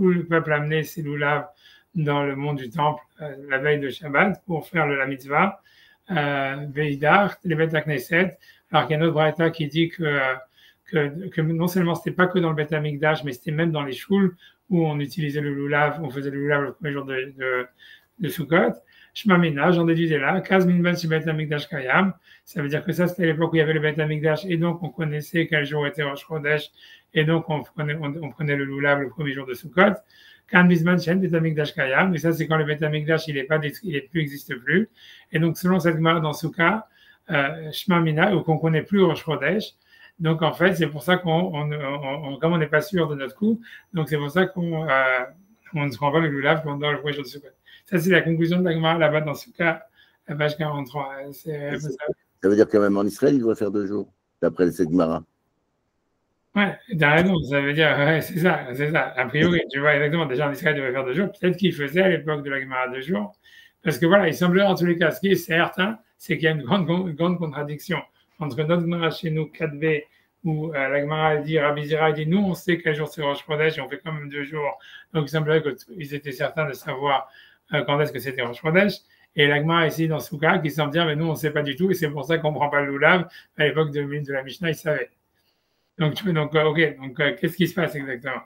le peuple amenait ses loulav dans le mont du temple la veille de Shabbat pour faire la mitzvah. Veidar, les Beth Knesset. Alors qu'il y a un autre Braïta qui dit que non seulement c'était pas que dans le Beth Amikdash, mais c'était même dans les shouls où on utilisait le loulav, on faisait le loulav le premier jour de Sukkot. Shmamina, j'en déduisais là, Kaz minban shi Beth Amikdash kayam. Ça veut dire que ça, c'était l'époque où il y avait le Beth Amikdash, et donc on connaissait quel jour était Rosh Chodesh, et donc on prenait le loulav le premier jour de Sukkot. Kan bisman shen Beth Amikdash kayam, et ça, c'est quand le Beth Amikdash, il n'existe plus. Et donc, selon cette Gemara dans Souka, Shmamina, ou qu'on connaît plus Rosh Chodesh, donc en fait, c'est pour ça comme on n'est pas sûr de notre coup, donc c'est pour ça qu'on ne se rend pas le loulav pendant le premier jour de Sukkot. Ça, c'est la conclusion de la Gemara là-bas dans Souka, la page 43. Ça veut dire quand même en Israël, il doit faire 2 jours, d'après cette Gemara. Ouais, t'as raison, ça veut dire, ouais, c'est ça. A priori, tu vois, exactement, déjà en Israël, il devait faire 2 jours. Peut-être qu'il faisait à l'époque de la Gemara 2 jours. Parce que voilà, il semblerait en tous les cas, ce qui est certain, c'est qu'il y a une grande contradiction entre notre Gemara chez nous, 4b, où la Gemara dit, Rabbi Zira dit, nous, on sait quel jour c'est Rosh Chodesh et on fait quand même 2 jours. Donc, il semblerait qu'ils étaient certains de savoir quand est-ce que c'était Rosh Chodesh. Et la Gemara ici dans Souka qui semble dire, mais nous, on ne sait pas du tout et c'est pour ça qu'on ne prend pas le loulav. À l'époque de la Mishnah, ils savaient. Donc, qu'est-ce qui se passe exactement?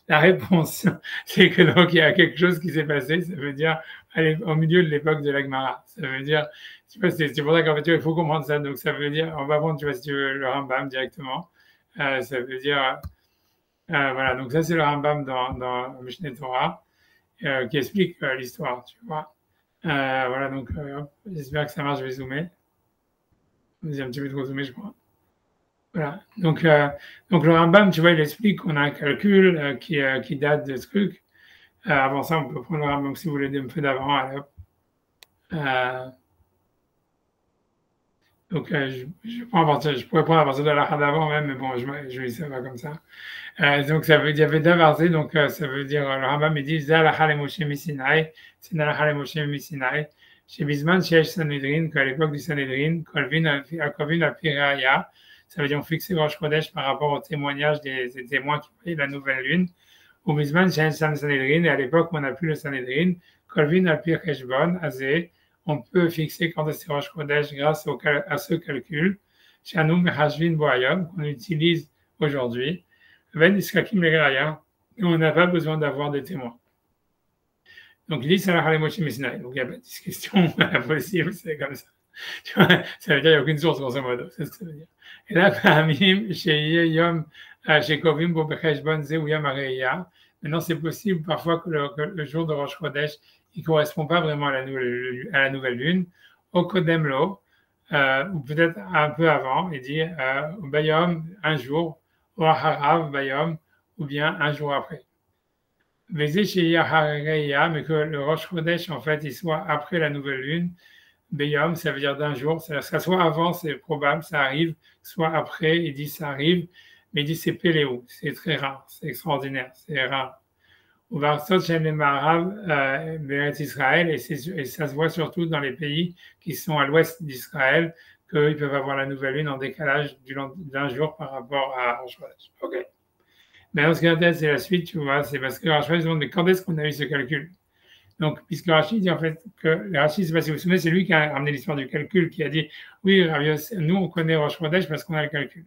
La réponse, c'est que donc il y a quelque chose qui s'est passé. Ça veut dire au milieu de l'époque de la Gemara. Ça veut dire, c'est pour ça qu'en fait il faut comprendre ça. Donc ça veut dire, on va prendre, tu vois, si tu veux, le Rambam directement. Ça veut dire, voilà. Donc ça c'est le Rambam dans Mishneh Torah qui explique l'histoire, tu vois. Voilà. Donc j'espère que ça marche. Je vais zoomer. J'ai un petit peu trop zoomé, je crois. Voilà. Donc le Rambam, tu vois, il explique qu'on a un calcul qui date de ce truc. Avant ça, on peut prendre le Rambam si vous voulez me faire d'avant. Alors, donc je pourrais prendre à partir de la d'avant même, mais bon, je vais ça va comme ça. Donc ça veut dire Vedavarze, donc ça veut dire le Rambam il dit Zalacha le Moshe Misinai, c'est Zalacha le Moshe Misinai. Chez Bisman, chez Sanhedrin, qu'à l'époque du Sanhedrin, Kolvin al-Piraya, ça veut dire on fixait Rosh Chodesh par rapport au témoignage des témoins qui voyaient la nouvelle lune. Au Mizman, j'ai un Sanhedrin, et à l'époque où on n'a plus le Sanhedrin, Kolvin al-Pir Heshbon, Azé, on peut fixer quand c'est Rosh Chodesh grâce à ce calcul, Shanoum Hashvin Boayom, qu'on utilise aujourd'hui, Ben Iskakim Legraya, et on n'a pas besoin d'avoir des témoins. Donc, il dit Salah Halemoshi Misnai. Donc, il n'y a pas de question possible, c'est comme ça. Tu vois, ça veut dire qu'il n'y a aucune source, grosso modo. C'est ce que ça veut dire. Et là, Pahamim, chez Yom, chez Kovim, Bobecheshbon, Ze ou Yom Areya. Maintenant, c'est possible parfois que le jour de Rosh Chodesh, il ne correspond pas vraiment à la nouvelle lune. Au Kodemlo, ou peut-être un peu avant, il dit Bayom, un jour, ou Harav, Bayom, ou bien un jour après. Mais que le Rosh Chodesh, en fait, il soit après la nouvelle lune, Beyom, ça veut dire d'un jour, ça soit avant, c'est probable, ça arrive, soit après, il dit ça arrive, mais il dit c'est Péléo, c'est très rare, c'est extraordinaire, c'est rare. Au Varsot, chez les Marab, Israël, et ça se voit surtout dans les pays qui sont à l'ouest d'Israël, qu'ils peuvent avoir la nouvelle lune en décalage d'un jour par rapport à Rosh Chodesh. OK. Maintenant, ce qui intéresse, c'est la suite, tu vois, c'est parce que Rachid demande, mais quand est-ce qu'on a eu ce calcul? Donc, puisque Rachid dit en fait que Rachid, c'est vous vous souvenez, c'est lui qui a ramené l'histoire du calcul, qui a dit, oui, nous, on connaît Rosh Chodesh parce qu'on a le calcul.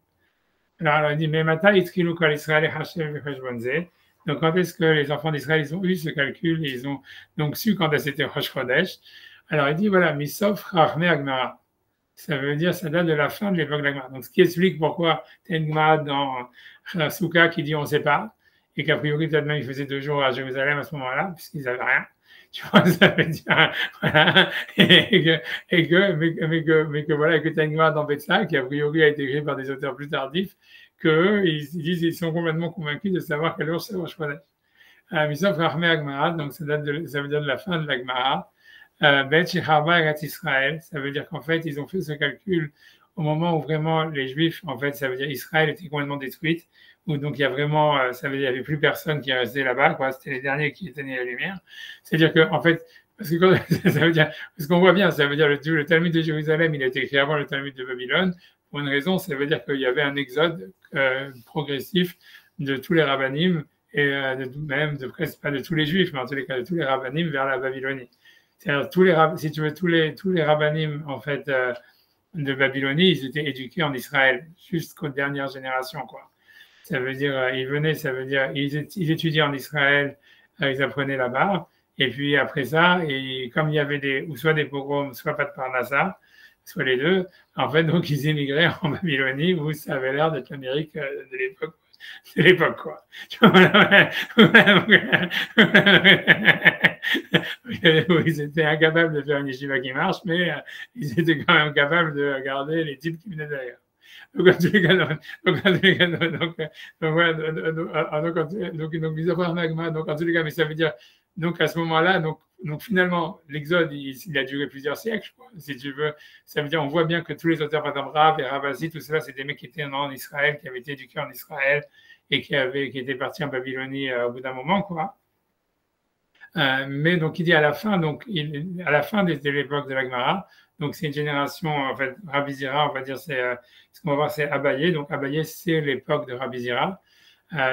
Alors, il dit, mais Mata, Itzkilu Kol Israël et Hashem Vecheshbon. Donc, quand est-ce que les enfants d'Israël, ils ont eu ce calcul, et ils ont donc su quand c'était Rosh Chodesh? Alors, il dit, voilà, Misof Rachme Agmara. Ça veut dire, ça date de la fin de l'époque de la Gemara. Donc, ce qui explique pourquoi tu as une Gemara dans Souka qui dit on ne sait pas, et qu'a priori, peut-être même, ils faisaient 2 jours à Jérusalem à ce moment-là, puisqu'ils n'avaient rien. Tu vois, ça veut dire, voilà, mais que voilà, que tu as une Gemara dans Betsa, qui a priori a été écrite par des auteurs plus tardifs, qu'eux, ils disent, ils sont complètement convaincus de savoir quel jour c'est Rosh Chodesh. Misof Rachme Agmara, donc ça veut dire de la fin de la Gemara. Bet Shecharba Eretz Israël, ça veut dire qu'en fait, ils ont fait ce calcul au moment où vraiment les Juifs, en fait, ça veut dire Israël était complètement détruite, où donc il y a vraiment, ça veut dire il n'y avait plus personne qui restait là-bas, quoi. C'était les derniers qui éteignaient la lumière. C'est-à-dire que, en fait, parce que ça veut dire, parce qu'on voit bien, ça veut dire le Talmud de Jérusalem, il a été écrit avant le Talmud de Babylone. Pour une raison, ça veut dire qu'il y avait un exode progressif de tous les rabbinim et même de presque pas de tous les Juifs, mais en tous les cas de tous les rabbinim vers la Babylonie. C'est-à-dire si tu veux, tous les rabbinim en fait de Babylonie, ils étaient éduqués en Israël jusqu'aux dernières générations, quoi. Ça veut dire ils venaient, ça veut dire ils étudiaient en Israël, ils apprenaient là-bas, et puis après ça, et comme il y avait ou soit des pogroms, soit pas de Parnassa, soit les deux, en fait donc ils immigraient en Babylonie où ça avait l'air d'être l'Amérique de l'époque. C'est l'époque, quoi. Ils étaient incapables de faire une yeshiva qui marche, mais ils étaient quand même capables de garder les types qui venaient derrière. Donc, en tous les cas, donc, en tous les cas, mais ça veut dire, donc, à ce moment-là, donc finalement, l'Exode, il a duré plusieurs siècles, quoi, si tu veux. Ça veut dire, on voit bien que tous les auteurs, par exemple, Rav et Ravasi, tout cela, c'est des mecs qui étaient en Israël, qui avaient été éduqués en Israël et qui étaient partis en Babylonie au bout d'un moment, quoi. Mais donc, il dit à la fin, à la fin de l'époque de la Gemara, donc c'est une génération, en fait, Rabbi Zira, on va dire, ce qu'on va voir, c'est Abaye. Donc, Abaye, c'est l'époque de Rabbi Zira.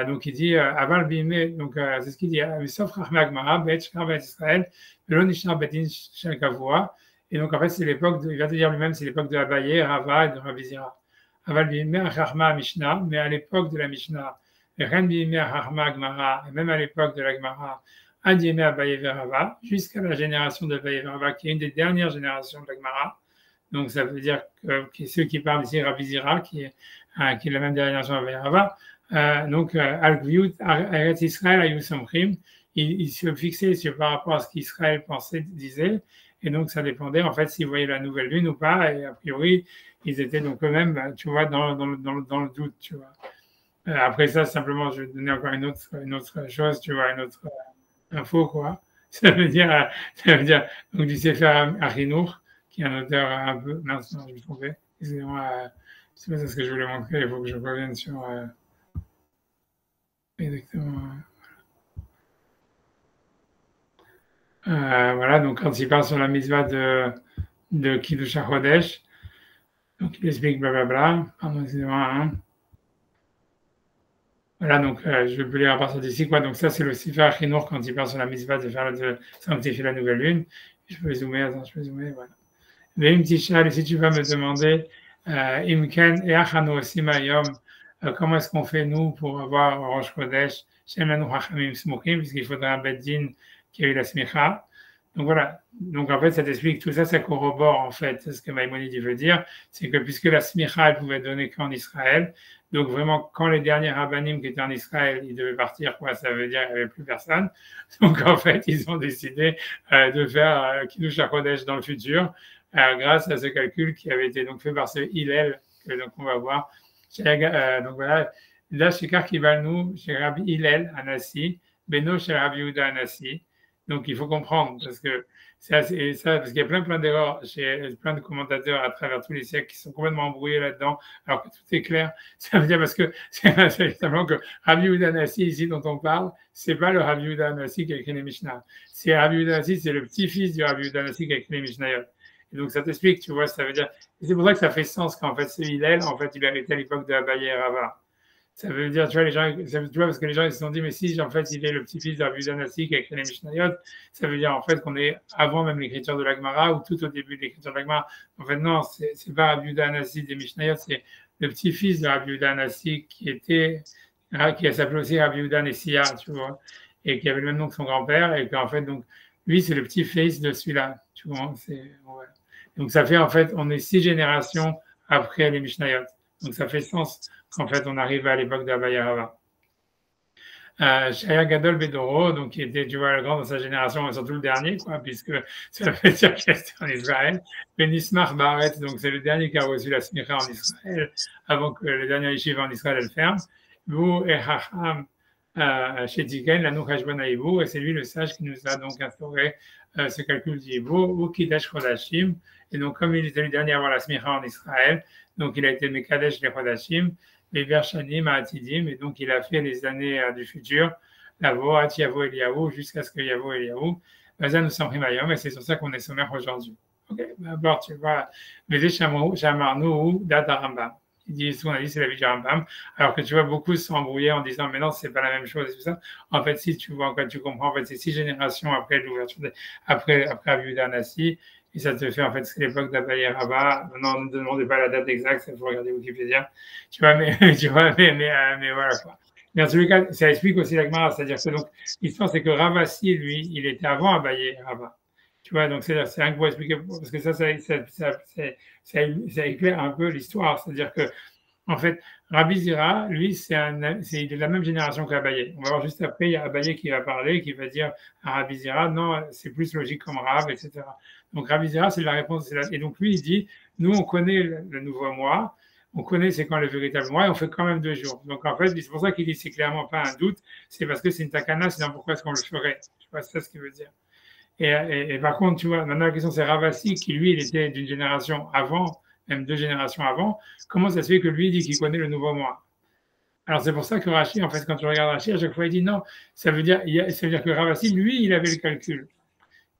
Donc, il dit, avant le bimé, donc, c'est ce qu'il dit, sauf Rahma Gemara, Bet Shkar Bet Israël, Velonishnar Betin Shalkavoa. Et donc, en fait, c'est l'époque, il va te dire lui-même, c'est l'époque de Abaye, Rava et de Rabbi Zira. Aval bimé, Rahma Mishnah, mais à l'époque de la Mishnah, Ren bimé, Rahma Gemara, et même à l'époque de la Gemara, Adiemé Abaye Verava, jusqu'à la génération de Abaye Verava, qui est une des dernières générations de la Gemara. Donc, ça veut dire que ceux qui parlent ici, Rabbi Zira, qui est la même génération d'Abaye Verava, donc, Al-Gviyut, Eretz Israël, Ayou Samchim, il se fixait par rapport à ce qu'Israël pensait, disait, et donc ça dépendait en fait s'ils voyaient la nouvelle lune ou pas, et a priori, ils étaient donc eux-mêmes, tu vois, dans le doute, tu vois. Après ça, simplement, je vais donner encore une autre chose, tu vois, une autre info, quoi. Ça veut dire donc du Sefer Achinour, qui est un auteur un peu, mince, non, je me trompais, excusez-moi, je sais pas ce que je voulais montrer, il faut que je revienne sur, exactement, voilà, donc quand il parle sur la mitzvah de Kiddush HaChodesh, donc il explique blablabla, pardon, excusez-moi, hein. Voilà, donc je peux lire à partir d'ici, quoi. Donc ça, c'est le Sefer Chinour quand il parle sur la mitzvah de sanctifier la nouvelle lune. Je peux zoomer, attends, je peux zoomer, voilà. Mais une petite chale, si tu vas me demander, Imken et Achano aussi Mayom, comment est-ce qu'on fait nous pour avoir Rosh Chodesh, Shem Lanu Hachamim Smokim, puisqu'il faudra un Beddin qui a eu la smicha. Donc voilà. Donc en fait, ça t'explique tout ça, ça corrobore en fait ce que Maïmonide veut dire, c'est que puisque la smicha, elle pouvait donner qu'en Israël, donc vraiment, quand les derniers rabbanim qui étaient en Israël, ils devaient partir, quoi, ça veut dire qu'il n'y avait plus personne. Donc en fait, ils ont décidé de faire Kiddush HaKodesh dans le futur, grâce à ce calcul qui avait été donc fait par ce Hillel, que donc on va voir. Donc voilà, là, chez Karkibalnou, chez Rabbi Hillel Anassi, Beno chez Rabbi Yehuda Anassi. Donc il faut comprendre, parce que parce qu'il y a plein d'erreurs chez plein de commentateurs à travers tous les siècles qui sont complètement embrouillés là-dedans, alors que tout est clair. Ça veut dire parce que c'est simplement que Rabbi Yehuda Anassi, ici dont on parle, c'est pas le Rabbi Yehuda Anassi qui a écrit les Mishnah. C'est Rabbi Yehuda Anassi, c'est le petit-fils du Rabbi Yehuda Anassi qui a écrit les Mishnayot. Et donc ça t'explique, tu vois, ça veut dire. C'est pour ça que ça fait sens qu'en fait ce Hillel, en fait, il a été à l'époque de Abaye et Rava. Ça veut dire, tu vois, les gens, tu vois, parce que les gens ils se sont dit, mais si en fait il est le petit-fils d'Abu Danassi qui a écrit les Mishnayot, ça veut dire en fait qu'on est avant même l'écriture de l'Agmara ou tout au début de l'écriture de l'Agmara. En fait, non, c'est pas Abu Danassi des Mishnayot, c'est le petit-fils d'Abu Danassi qui s'appelait aussi Abu Danessia, tu vois, et qui avait le même nom que son grand-père, et qu'en fait, donc, lui, c'est le petit-fils de celui-là, tu vois. Ouais. Donc ça fait en fait, on est 6 générations après les Mishnayot. Donc ça fait sens qu'en fait on arrive à l'époque d'Abaye Rava. Shaya Gadol Bedoro, donc qui était, tu vois, le grand dans sa génération, mais surtout le dernier, quoi, puisque ça veut dire qu'il était en Israël. Benismach Baret, donc c'est le dernier qui a reçu la smicha en Israël, avant que le dernier yeshiva en Israël elle ferme. Vous et Hacham Shetiken, la Nuchashban Haïbou, et c'est lui le sage qui nous a donc instauré ce calcul d'Hibou, ou Kidash Chodashim. Et donc, comme il était le dernier à avoir la smicha en Israël, donc il a été Mekadesh les Chodashim, les Vershanim à Atidim, et donc il a fait les années du futur, Lavo, Atiavo Eliaou, jusqu'à ce que Yavo Eliaou, Bazan nous sommes primayom, et c'est sur ça qu'on est sommaire aujourd'hui. Ok, d'abord tu vois, Vézé Shamarnou, Data Rambam. Il dit, on a dit c'est la vie du Rambam, alors que tu vois beaucoup s'embrouiller en disant mais non c'est pas la même chose et tout ça. En fait si tu vois, quand tu comprends, en fait c'est 6 générations après l'ouverture après Abu Danassi, et ça te fait en fait c'est l'époque d'Abaye Rava. Non, ne demandez pas la date exacte, il faut regarder Wikipédia. Tu vois mais tu vois mais voilà quoi. Mais en tous les cas, ça explique aussi la Gemara, c'est-à-dire que donc l'histoire c'est que Ravasi lui il était avant Abaye Rava. Tu vois, donc c'est un pour expliquer, parce que ça éclaire un peu l'histoire. C'est-à-dire que, en fait, Rabbi Zira, lui, il est de la même génération qu'Abaye. On va voir juste après, il y a Abaye qui va parler, qui va dire à Rabbi Zira, non, c'est plus logique comme Rav, etc. Donc Rabbi Zira, c'est la réponse. Et donc lui, il dit, nous, on connaît le nouveau mois, on connaît c'est quand le véritable mois, et on fait quand même 2 jours. Donc en fait, c'est pour ça qu'il dit, c'est clairement pas un doute, c'est parce que c'est une takana, sinon pourquoi est-ce qu'on le ferait? Tu vois, c'est ça ce qu'il veut dire. Et par contre, tu vois, maintenant la question c'est Ravasi, qui lui, il était d'une génération avant, même 2 générations avant. Comment ça se fait que lui dit qu'il connaît le nouveau mois? Alors c'est pour ça que Rashi, en fait, quand tu regardes Rashi, à chaque fois il dit non, ça veut dire que Ravasi, lui, il avait le calcul.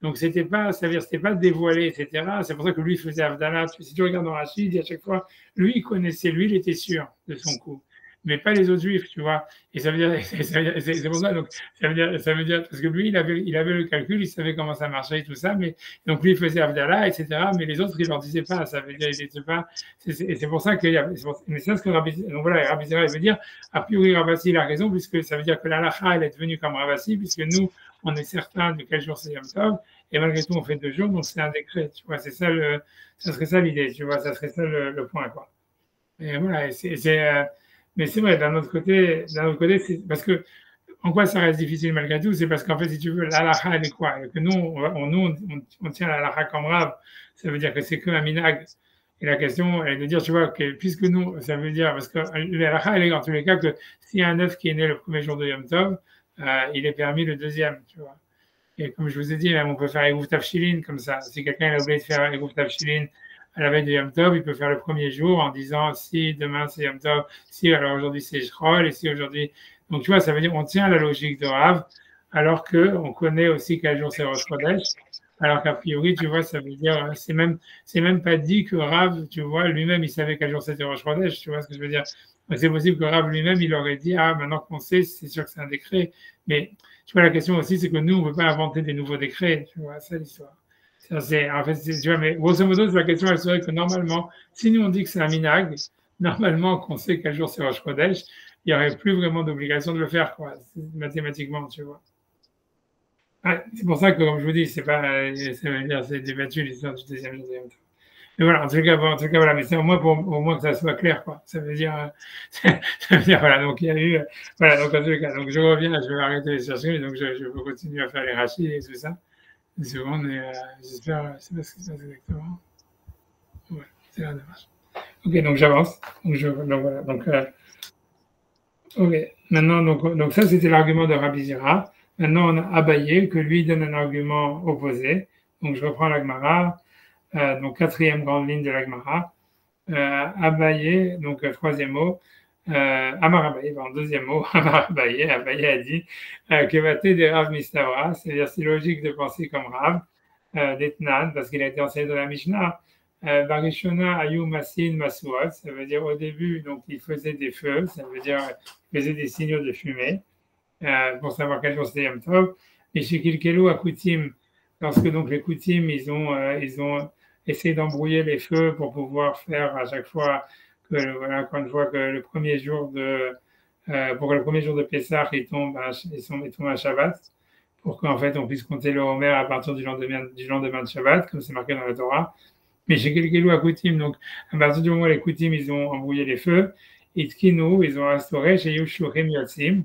Donc c'était pas, ça veut dire c'était pas dévoilé, etc. C'est pour ça que lui faisait Avdala. Si tu regardes dans Rashi, il dit à chaque fois, lui, il connaissait, lui, il était sûr de son coup, mais pas les autres juifs, tu vois. Et ça veut dire, c'est pour ça, donc ça veut dire, parce que lui, il avait le calcul, il savait comment ça marchait et tout ça, mais donc lui, il faisait Avdala, etc. Mais les autres, il leur disait pas, ça veut dire, il n'était pas. Et c'est pour ça qu'il y a, mais c'est ce que Rabbi, donc voilà, Rabbi Zera, il veut dire, a priori, Ravasi, il a raison, puisque ça veut dire que l'Alacha, elle est devenue comme Ravasi, puisque nous, on est certain de quel jour c'est Yom Tov, et malgré tout, on fait 2 jours, donc c'est un décret, tu vois, ça serait ça l'idée, tu vois, ça serait ça le point, quoi. Et voilà, mais c'est vrai, d'un autre côté, c'est parce que, en quoi ça reste difficile malgré tout, c'est parce qu'en fait, si tu veux, l'alaha, elle est quoi? Que nous, on tient l'alaha comme rave, ça veut dire que c'est qu'un minag. Et la question est de dire, tu vois, que puisque nous, ça veut dire, parce que l'alaha, elle est en tous les cas que s'il y a un œuf qui est né le premier jour de Yom Tov, il est permis le deuxième, tu vois. Et comme je vous ai dit, même on peut faire Egouf Tafshilin comme ça. Si quelqu'un a oublié de faire Egouf Tafshilin à la veille de Yom Tov, il peut faire le premier jour en disant si demain c'est Yom Tov, si alors aujourd'hui c'est Shrol, et si aujourd'hui. Donc tu vois, ça veut dire on tient la logique de Rav, alors qu'on connaît aussi quel jour c'est Rosh Chodesh. Alors qu'a priori, tu vois, ça veut dire, c'est même pas dit que Rav, tu vois, lui-même, il savait quel jour c'était Rosh Chodesh, tu vois ce que je veux dire. C'est possible que Rav lui-même, il aurait dit, ah, maintenant qu'on sait, c'est sûr que c'est un décret. Mais, tu vois, la question aussi, c'est que nous, on ne peut pas inventer des nouveaux décrets, tu vois, c'est l'histoire. En fait, tu vois, mais grosso modo, la question, elle serait que normalement, si nous, on dit que c'est un minag, normalement, qu'on sait quel jour c'est Rosh Chodesh, il n'y aurait plus vraiment d'obligation de le faire, quoi, mathématiquement, tu vois. Ah, c'est pour ça que, comme je vous dis, c'est débattu l'histoire du deuxième jour. Mais voilà, en tout cas, bon, en tout cas, voilà, mais c'est au moins au moins que ça soit clair, quoi. Ça veut dire, ça veut dire, voilà, donc il y a eu, voilà, donc en tout cas, donc je reviens, je vais arrêter les chercher, donc je vais continuer à faire les rachis et tout ça. Une seconde, et j'espère, c'est pas ce qui se passe exactement. Ouais, c'est la démarche. Ok, donc j'avance. Donc voilà, ok. Maintenant, donc ça, c'était l'argument de Rabbi Zira. Maintenant, on a Abaye, que lui donne un argument opposé. Donc, je reprends la Gemara. Donc, quatrième grande ligne de la Gemara. Abaye, donc troisième mot. Amar Abaye, pardon, deuxième mot. Amar Abaye, Abaye a dit que Vaté des Rav Mistavra, c'est-à-dire c'est logique de penser comme Rav, d'Etnan, parce qu'il a été enseigné dans la Mishnah. Barishona Ayu Masin Masuot, ça veut dire au début, donc il faisait des feux, ça veut dire il faisait des signaux de fumée pour savoir quel jour c'était Yom Tov. Et chez Kilkelu à Koutim, lorsque donc les Koutim, ils ont essayé d'embrouiller les feux pour pouvoir faire à chaque fois que, voilà, quand on voit que le premier jour pour que le premier jour de Pessah, il tombe à Shabbat, pour qu'en fait on puisse compter le Homer à partir du lendemain de Shabbat, comme c'est marqué dans la Torah. Mais chez Kilkelu à Koutim, donc à partir du moment où les Koutim, ils ont embrouillé les feux, Itkinu, ils ont instauré chez Yushurim Yotzim,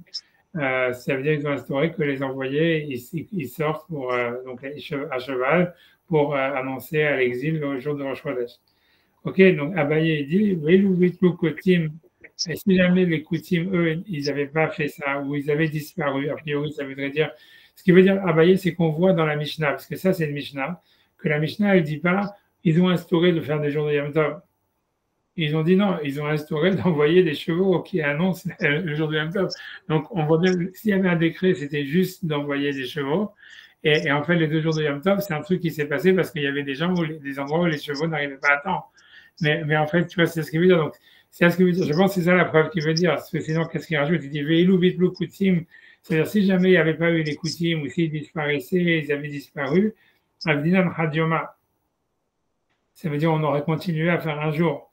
ça veut dire qu'ils ont instauré que les envoyés, ils sortent donc à cheval pour annoncer à l'exil le jour de Rosh Chodesh. Ok, donc Abaye il dit, et si jamais les Koutim, eux, ils n'avaient pas fait ça, ou ils avaient disparu, a priori, ça voudrait dire, ce qui veut dire Abaye, c'est qu'on voit dans la Mishnah, parce que ça c'est une Mishnah, que la Mishnah, elle dit pas, ils ont instauré de faire des jours de Yom Tov. Ils ont dit non, ils ont instauré d'envoyer des chevaux qui annoncent le jour du Yom Tov. Donc, on voit bien, s'il y avait un décret, c'était juste d'envoyer des chevaux. Et en fait, les 2 jours de Yom Tov, c'est un truc qui s'est passé parce qu'il y avait des endroits où les chevaux n'arrivaient pas à temps. Mais en fait, tu vois, c'est ce qu'il veut dire. Donc, c'est ce qu'il veut dire. Je pense que c'est ça la preuve qu'il veut dire. Parce que sinon, qu'est-ce qu'il rajoute? Il dit Veilou Bitlou Koutim. C'est-à-dire, si jamais il n'y avait pas eu les Koutim ou s'ils disparaissaient, ils avaient disparu, Avdinan Hadioma. Ça veut dire on aurait continué à faire un jour.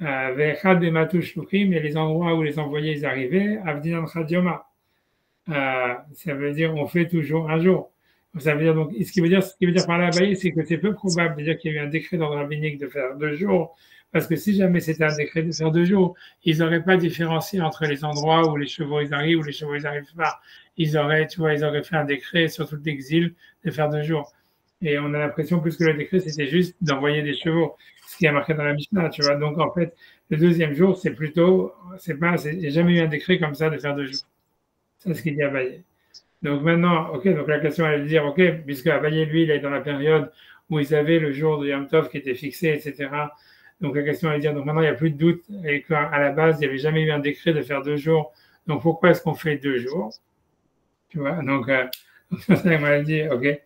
Vechad des matouches lukim, et les endroits où les envoyés ils arrivaient, Avdinan Khadioma. Ça veut dire on fait toujours un jour. Ça veut dire donc, ce qui veut dire par là, c'est que c'est peu probable de dire qu'il y a eu un décret dans le rabbinique de faire 2 jours, parce que si jamais c'était un décret de faire 2 jours, ils n'auraient pas différencié entre les endroits où les chevaux ils arrivent ou les chevaux ils n'arrivent pas. Ils auraient fait un décret sur tout l'exil de faire 2 jours. Et on a l'impression plus que le décret c'était juste d'envoyer des chevaux, ce qui est marqué dans la Mishnah, tu vois. Donc en fait, le deuxième jour, il n'y a jamais eu un décret comme ça de faire 2 jours. C'est ce qu'il dit à Abaye. Donc maintenant, ok, donc la question elle est de dire, ok, puisque Abaye, lui, il est dans la période où ils avaient le jour de Yom Tov qui était fixé, etc. Donc la question elle est de dire, donc maintenant il n'y a plus de doute, et qu'à la base, il n'y avait jamais eu un décret de faire 2 jours. Donc pourquoi est-ce qu'on fait 2 jours? Tu vois, donc ça, il m'a dit, ok.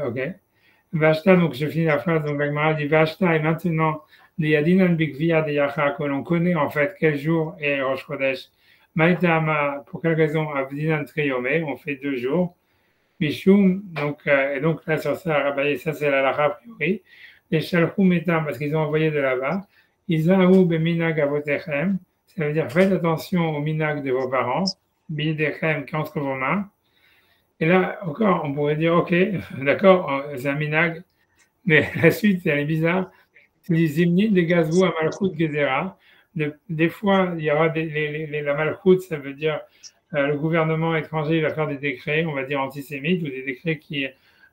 Ok. Vashta, donc je finis la phrase, donc la dit Vashta, et maintenant, les Yadinan Bigvia de Yacha, que l'on connaît en fait quel jour est Rosh Chodesh. Maïtama, pour quelle raison Avdinan Triyome, on fait 2 jours. Mishum, donc, et donc là sur ça, Rabbi, ça c'est la lacha a priori. Les Shalchum Etam, parce qu'ils ont envoyé de là-bas. Izahu Beminag Avotechem, ça veut dire faites attention au minag de vos parents. Bidechem, qui entre vos mains. Et là, encore, on pourrait dire, ok, d'accord, c'est un minag, mais la suite, elle est bizarre. Les Zimnin de Gazvou à Malchut Gezerah. Des fois, il y aura la Malchut, ça veut dire le gouvernement étranger va faire des décrets, on va dire antisémites, ou des décrets qui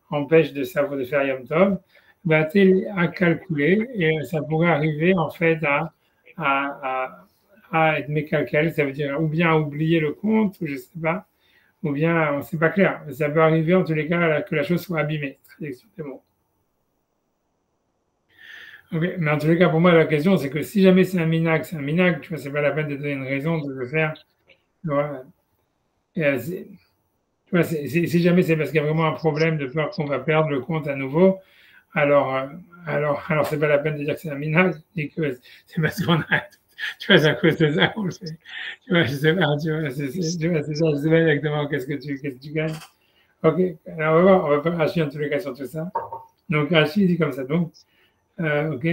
empêchent de faire Yom Tov. Va-t-il à calculer, et ça pourrait arriver en fait à être mécalquel, ça veut dire ou bien à oublier le compte, ou je ne sais pas, ou bien, c'est pas clair. Ça peut arriver en tous les cas que la chose soit abîmée. Traduction des mots. Okay. Mais en tous les cas, pour moi, la question, c'est que si jamais c'est un minag, tu vois, c'est pas la peine de donner une raison de le faire. Ouais. Tu vois, si jamais c'est parce qu'il y a vraiment un problème de peur qu'on va perdre le compte à nouveau, alors c'est pas la peine de dire que c'est un minage, et que c'est parce qu'on a, tu vois, c'est à cause de ça qu'on le fait. Tu vois, je sais pas, tu vois, tu vois, c'est ça, je sais pas exactement qu'est-ce que tu gagnes. Ok, alors on va voir, on va faire Rachid en tous les cas sur tout ça. Donc Rachid dit comme ça, donc, ok,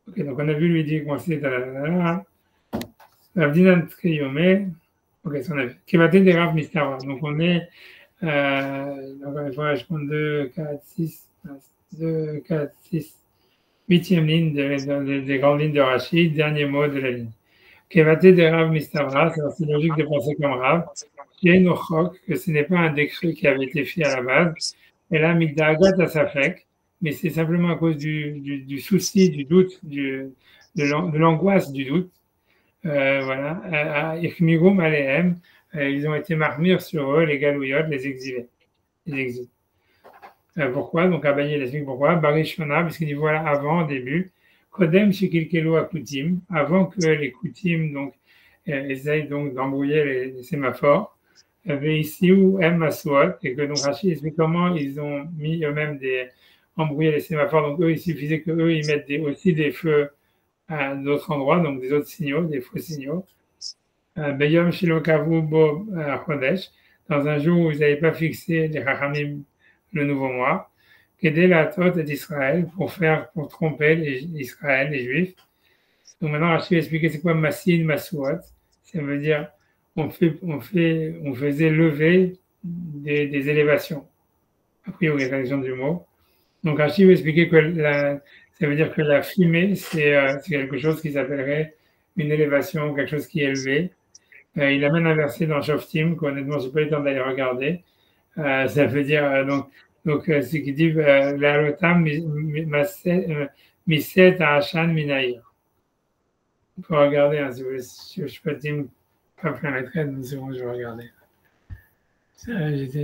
ok, donc on a vu lui dire qu'on sait, Avdinan Triyomé, ok, c'est on a vu. Kevate des Rav Mistara. Donc on est, encore une fois, je compte 2, 4, 6, 2, 4, 6, huitième ligne des grandes lignes de Rachid, dernier mot de la ligne. Kevate des Rav Mistara, c'est logique de penser comme Rav. Chez Nochok, que ce n'est pas un décret qui avait été fait à la base. Et là, Migdagat à Safek, mais c'est simplement à cause du souci, du doute, de l'angoisse du doute. Voilà, à Ichmirum Alehem, ils ont été marmires sur eux, les Galouillotes, les exilés, les exils. Pourquoi? Donc Abaye explique pourquoi. Barishona, parce qu'il dit voilà, avant, au début, Kodem Shekilkelo Akutim, avant que les Koutim donc, essayent donc d'embrouiller les sémaphores, ici où M Maswat, et que donc Rachid explique comment ils ont mis eux-mêmes embrouiller les sémaphores. Donc eux, il suffisait qu'eux, ils mettent aussi des feux à d'autres endroits, donc des autres signaux, des faux signaux. Beyom Shilokavu Bo Chodesh, dans un jour où vous n'avez pas fixé les Chachamim le nouveau mois, qu'aider la Tot d'Israël pour tromper Israël, les Juifs. Donc maintenant, Rachid va expliquer c'est quoi Massin Masuot. Ça veut dire on faisait lever des élévations. A priori, la traduction du mot. Donc Rachid va expliquer que ça veut dire que la fumée, c'est quelque chose qui s'appellerait une élévation, quelque chose qui est élevé. Il amène un verset dans Shoftim, qu'honnêtement, je n'ai pas eu le temps d'aller regarder. Ça veut dire, ce qui dit, la lotam miset ashan minaïr. On peut regarder, hein, si vous voulez, je peux dire, pas plein la traite, mais c'est bon, je vais regarder.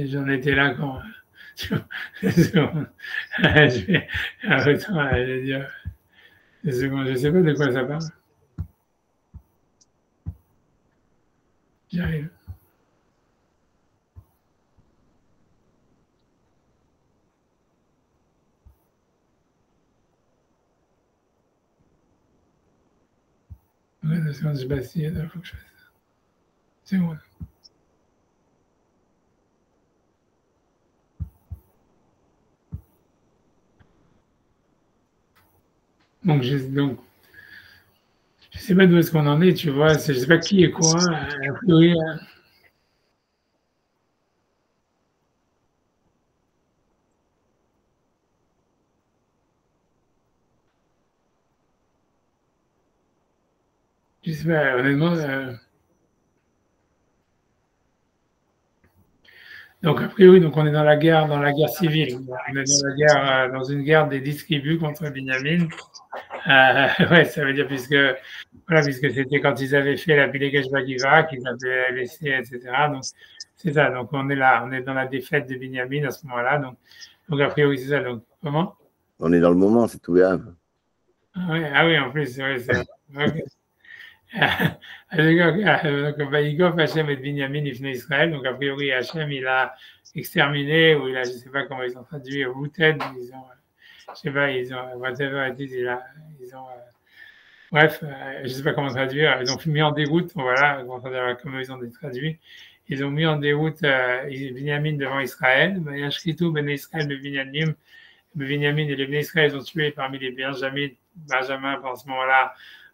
J'en étais là quand. C'est bon. Je vais, attends, je vais dire, deux secondes, je ne sais pas de quoi ça parle. J'arrive. Ouais, 2 secondes, je bastille, il faut que je fasse ça. C'est bon. Donc, je sais pas d'où est-ce qu'on en est, tu vois, je sais pas qui est quoi. A priori, je sais pas, honnêtement. Donc, a priori, donc on est dans la guerre civile. On est dans la guerre, dans une guerre des distribus contre Binyamin. Ouais, ça veut dire puisque c'était quand ils avaient fait la Pilegesh Bagiva, qu'ils avaient laissé, etc. Donc, c'est ça. Donc, on est là, on est dans la défaite de Binyamin à ce moment-là. Donc a priori, c'est ça. Donc, comment? On est dans le moment, c'est tout grave. Ah oui, en plus, ouais, c'est vrai. Ok. Donc, Vaïgov, Hachem et Binyamin, ils venaient Israël. Donc, a priori, Hachem, il a exterminé, ou il a, je ne sais pas comment ils ont traduit, rooted, ils ont, je sais pas, ils ont, whatever it is, ils ont, bref, je ne sais pas comment traduire, ils ont mis en déroute, voilà, comment ils ont traduit, ils ont mis en déroute Binyamin devant Israël, Yashritu, Ben Israël, Binyamin et les Ben Israël, ils ont tué parmi les Benjamin, pendant ce moment-là,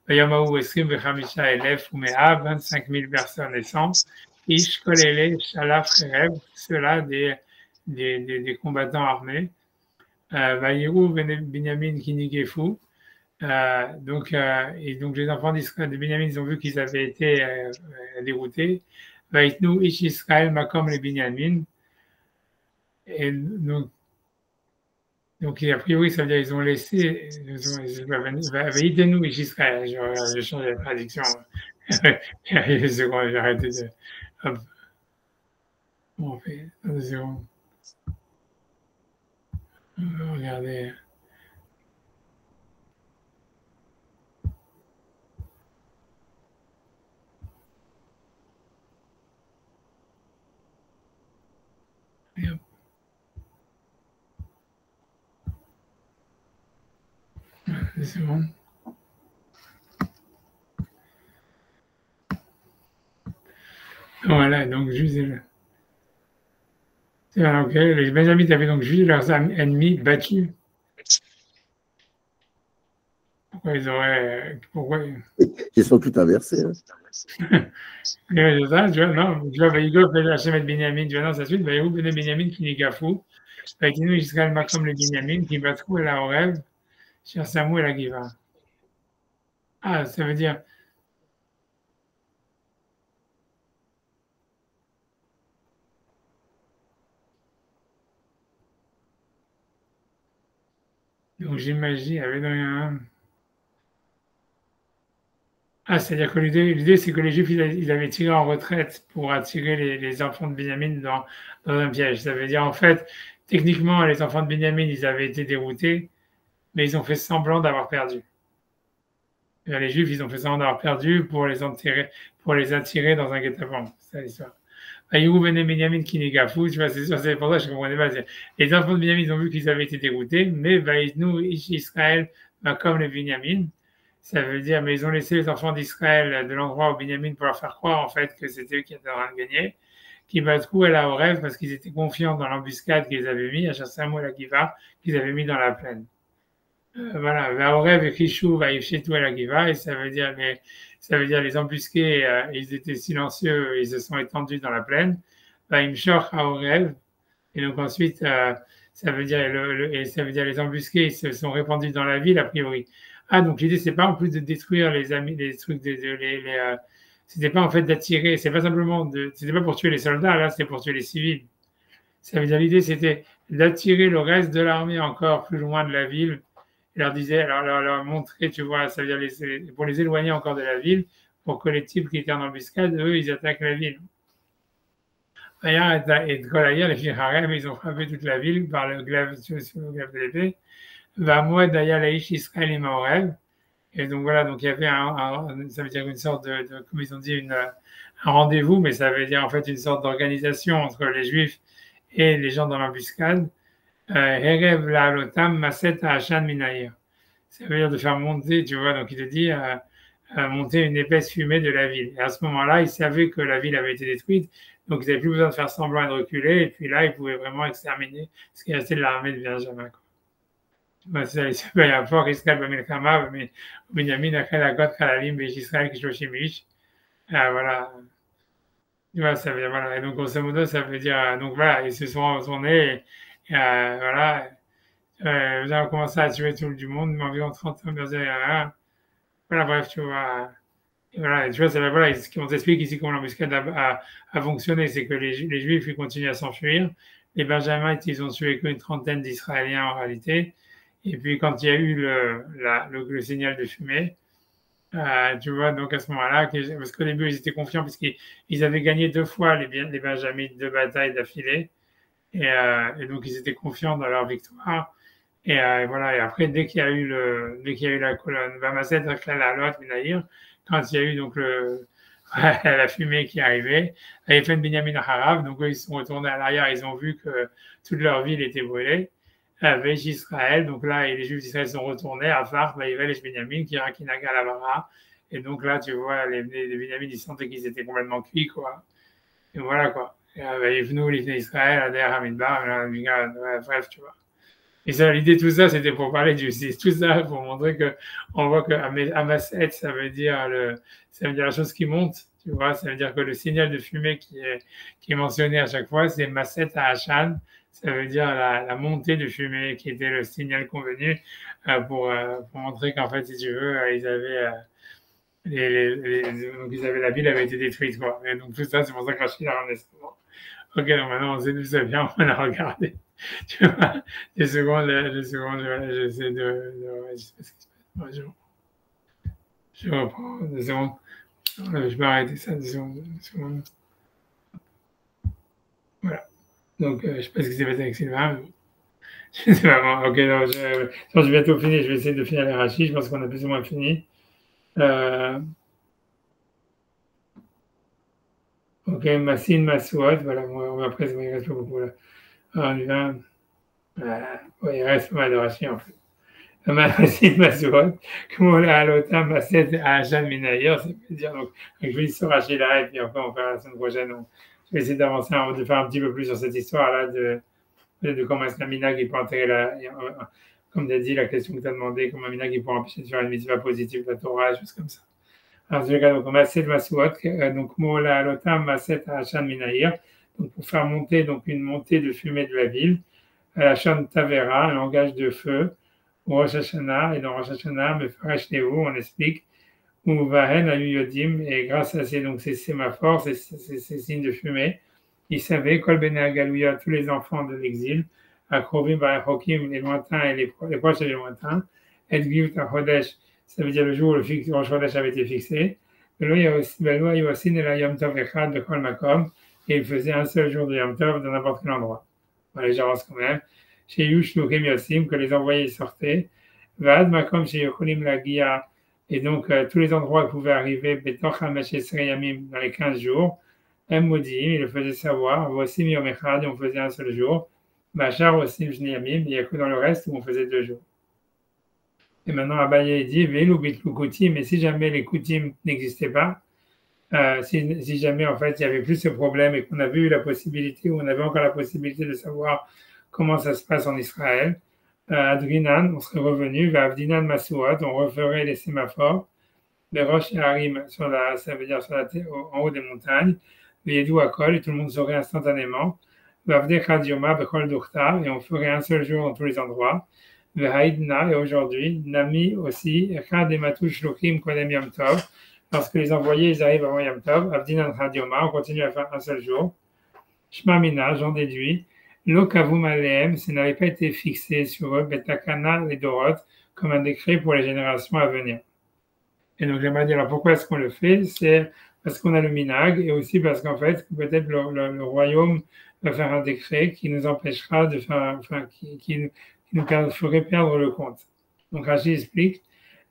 Yamaou, Esrim, Bechamisha, Elef, Umea, 25 000 personnes et 100. Ish, Kolele, Shalaf, Rev, ceux-là des combattants armés. Vaïrou, Binyamin, Kinigefu. Et donc les enfants d'Israël, de Binyamin, ils ont vu qu'ils avaient été déroutés. Vaïtnou, Ish, Israël, Makom, les Binyamin. Et donc, a priori, ça veut dire qu'ils ont laissé, Vaïtnou, Ish, Israël. Je change la traduction. Deux secondes, j'ai arrêté de. Hop, on fait 2 secondes. On va regarder. 2 secondes. Voilà, donc juste là. Donc, les Benjamites avaient donc vu leurs ennemis battus. Pourquoi ils auraient. Pourquoi. Ils sont tout inversés. Hein. C'est ça, tu vois, non, tu vois, Vaïgo fait Hachem et Benjamin, tu vois, non, ça suite, Vaïgo venait Benjamin qui n'est gafou. Avec nous, Israël Makom le Benjamin, qui va trouver la Horeb, sur Samou et la Giva. Ah, ça veut dire. Donc j'imagine, avec un. Ah, c'est-à-dire que l'idée, c'est que les Juifs, ils avaient tiré en retraite pour attirer les enfants de Benjamin dans un piège. Ça veut dire, en fait, techniquement, les enfants de Benjamin, ils avaient été déroutés, mais ils ont fait semblant d'avoir perdu. Les Juifs, ils ont fait semblant d'avoir perdu pour les attirer dans un guet-apens. C'est ça l'histoire. Ayou ben Benjamin qui n'est gafou, tu vois, c'est sûr, c'est pour ça que je ne comprenais pas. Les enfants de Benjamin, ils ont vu qu'ils avaient été déroutés, mais nous, Israël, comme les Benjamin, ça veut dire, mais ils ont laissé les enfants d'Israël de l'endroit où Benjamin pour leur faire croire en fait que c'était eux qui étaient en train de gagner, qui battrou à la rêve parce qu'ils étaient confiants dans l'embuscade qu'ils avaient mis, à Chassamou et la Giva, qu'ils avaient mis dans la plaine. Voilà, la rêve et Kishou va tout à la Giva, et ça veut dire les embusqués, ils étaient silencieux, ils se sont étendus dans la plaine. Imshor à rêve, et donc ensuite, ça veut dire les embusqués, ils se sont répandus dans la ville a priori. Ah, donc l'idée, c'est pas en plus de détruire les trucs, c'était pas en fait d'attirer, c'est pas simplement c'était pas pour tuer les soldats, là, c'était pour tuer les civils. Ça veut dire l'idée, c'était d'attirer le reste de l'armée encore plus loin de la ville, et leur montrer, tu vois, ça veut dire pour les éloigner encore de la ville, pour que les types qui étaient en embuscade, eux, ils attaquent la ville. Et de Golaïa, les filles Harem, ils ont frappé toute la ville par le glaive de l'épée. Moi, d'ailleurs, Laïch Israël et Maorev. Et donc voilà, donc il y avait ça veut dire une sorte comme ils ont dit, un rendez-vous, mais ça veut dire en fait une sorte d'organisation entre les Juifs et les gens dans l'embuscade. Herev la'alotam maset ha'ashan minaïr. Ça veut dire de faire monter, tu vois, donc il te dit monter une épaisse fumée de la ville. Et à ce moment-là, ils savaient que la ville avait été détruite, donc ils n'avaient plus besoin de faire semblant et de reculer, et puis là, ils pouvaient vraiment exterminer ce qui restait de l'armée de Benjamin. ויהפוך ישראל במלחמה ובנימין החל להגות חללים באיש ישראל כ30 איש. Voilà. Ça veut dire, voilà. Et donc, grosso modo, ça veut dire, donc voilà, ils se sont retournés, et voilà, ils ont commencé à tuer tout le monde, environ 30 hommes, voilà, bref, tu vois. Et voilà, tu vois, voilà, ce qu'on t'explique ici comment l'embuscade a fonctionné, c'est que les Juifs, ils continuent à s'enfuir. Les Benjamins, ils ont tué qu'une trentaine d'Israéliens en réalité. Et puis, quand il y a eu le signal de fumée, tu vois, donc à ce moment-là, parce qu'au début, ils étaient confiants parce qu'ils avaient gagné 2 fois les Benjamins, 2 batailles d'affilée. Et donc, ils étaient confiants dans leur victoire. Et voilà, et après, dès qu'il y a eu la colonne, Vamaset, la Lot, Minahir, quand il y a eu donc la fumée qui arrivait, avait fait Benjamin Harav, donc eux, ils se sont retournés à l'arrière, ils ont vu que toute leur ville était brûlée. Avec Israël, donc là, et les Juifs d'Israël sont retournés à Far, Vaïvel et Benjamin, qui Kinaga Lavara. Et donc là, tu vois, les Benjamin, ils sentaient qu'ils étaient complètement cuits, quoi. Et voilà, quoi. Et nous, les Israël, Ader, Hamidbar, bref, tu vois. Et ça, l'idée de tout ça, c'était pour parler du tout ça, pour montrer que on voit que Amaset, ça veut dire la chose qui monte, tu vois, ça veut dire que le signal de fumée qui est mentionné à chaque fois, c'est Maset à Hachan, ça veut dire la montée de fumée qui était le signal convenu pour montrer qu'en fait, si tu veux, ils avaient donc la ville avait été détruite, quoi. Et donc tout ça, c'est pour ça que Rachid a ramené ça. Ok, donc maintenant on sait d'où ça vient, on a regardé. Tu vois, des secondes, j'essaie je sais pas ce qui se passe. Je reprends 2 secondes. Je vais arrêter ça 2 secondes. Voilà. Donc, je ne sais pas ce qui s'est passé avec Sylvain. Mais je sais pas, bon, ok, non, j'ai bientôt fini. Je vais essayer de finir les rachis. Je pense qu'on a plus ou moins fini. Ok, Massine, Massouad. Voilà, bon, après, il ne reste pas beaucoup là. Alors, on y va. Ouais, il reste pas mal de rachis en fait. Masid Masuot, comme la Halotam Maset Ajan Minaïr, ça veut dire, donc, je vais sur Rachida et puis après on fera la semaine prochaine. Donc, je vais essayer d'avancer, de faire un petit peu plus sur cette histoire-là de comment est-ce qu'un minag il peut enterrer comme tu as dit, la question que tu as demandé, comment un minag il peut empêcher de faire une mitzvah positive de la Torah, juste comme ça. Alors, je regarde, donc, Maset Masuot, donc, Mola Halotam Maset Ajan Minaïr, donc, pour faire monter, donc, une montée de fumée de la ville, à la Shan Tavera, un langage de feu, Rosh Hashanah, et dans Rosh Hashanah, on explique, ou Vahen Yodim, et grâce à ces sémaphores, ces signes de fumée, ils savaient, Kol Bene Galouya, tous les enfants de l'exil, Akrovim Barachokim, les lointains et les proches et les lointains, et Givt Chodesh, ça veut dire le jour où le Rosh Chodesh avait été fixé, et il faisait un seul jour de Yom Tov dans n'importe quel endroit. Voilà, j'avance quand même. Chez Yushluchim Yosim, que les envoyés sortaient. Vad Makom chez Yocholim Lagia, et donc tous les endroits où ils pouvaient arriver, Betoch HaMeshesrei Yamim, dans les 15 jours. Modim, il le faisait savoir. Vosim Yom Echad, on faisait un seul jour. Bachar Osim Shni Yamim, il n'y a que dans le reste où on faisait 2 jours. Et maintenant, Abaye dit, Velu Bitlu Koutim, mais si jamais les Koutim n'existaient pas, si jamais en fait il n'y avait plus ce problème et qu'on avait eu la possibilité, ou on avait encore la possibilité de savoir comment ça se passe en Israël, Adrinan, on serait revenu, vers Avdinan Masuot, on referait les sémaphores, les roches et Harim, ça veut dire en haut des montagnes, les Yedou Akol, et tout le monde saurait instantanément, Vavde Khadioma, Bechol Dukhta, et on ferait un seul jour dans tous les endroits, Vehaidna, et aujourd'hui, Nami aussi, Echad et Matouch Luchim Kodem Yom Tov, lorsque les envoyés ils arrivent avant Yom Tov, Avdinan Khadioma, on continue à faire un seul jour, Shma Mina, j'en déduis, Lokavum Aleem, ça n'avait pas été fixé sur eux, Betakana et Dorot, comme un décret pour les générations à venir. Et donc j'aimerais dire, alors pourquoi est-ce qu'on le fait? C'est parce qu'on a le minag, et aussi parce qu'en fait, peut-être le royaume va faire un décret qui nous empêchera de faire, qui nous ferait perdre le compte. Donc Rashi explique,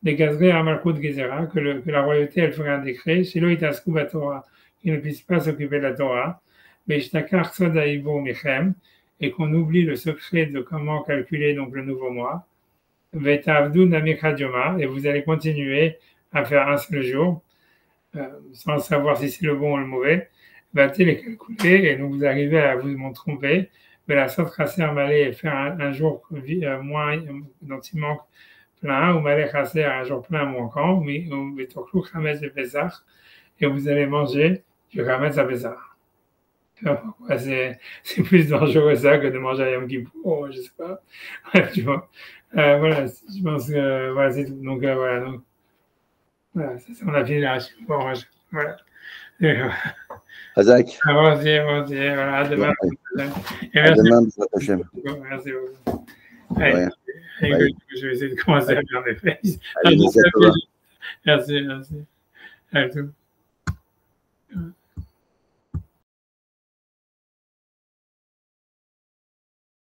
les Gazré Amalkut Gezera, que la royauté, elle ferait un décret, chez l'Oitasku Torah, qui ne puisse pas s'occuper de la Torah, mais Ishtakar Sodaïbo Michem, et qu'on oublie le secret de comment calculer donc le nouveau mois, Vetavdu Namikadioma, et vous allez continuer à faire un seul jour, sans savoir si c'est le bon ou le mauvais, battez les calculer, et donc vous arrivez à vous tromper, mais la sorte Rasser Malé et faire un jour moins, dont il manque plein, ou Malé Rasser un jour plein manquant, mais Vetoklu Chametz de Pesach, et vous allez manger du Chametz à Pesach. C'est plus dangereux ça que de manger à Yom Kippour, je sais pas. Tu vois. Voilà, je pense que voilà, c'est tout. Donc voilà, donc voilà, on a fini la voilà. Hazak. Voilà, à demain. Et merci. À demain, merci beaucoup. Allez, je vais essayer de commencer à faire des faits. Merci. À tout.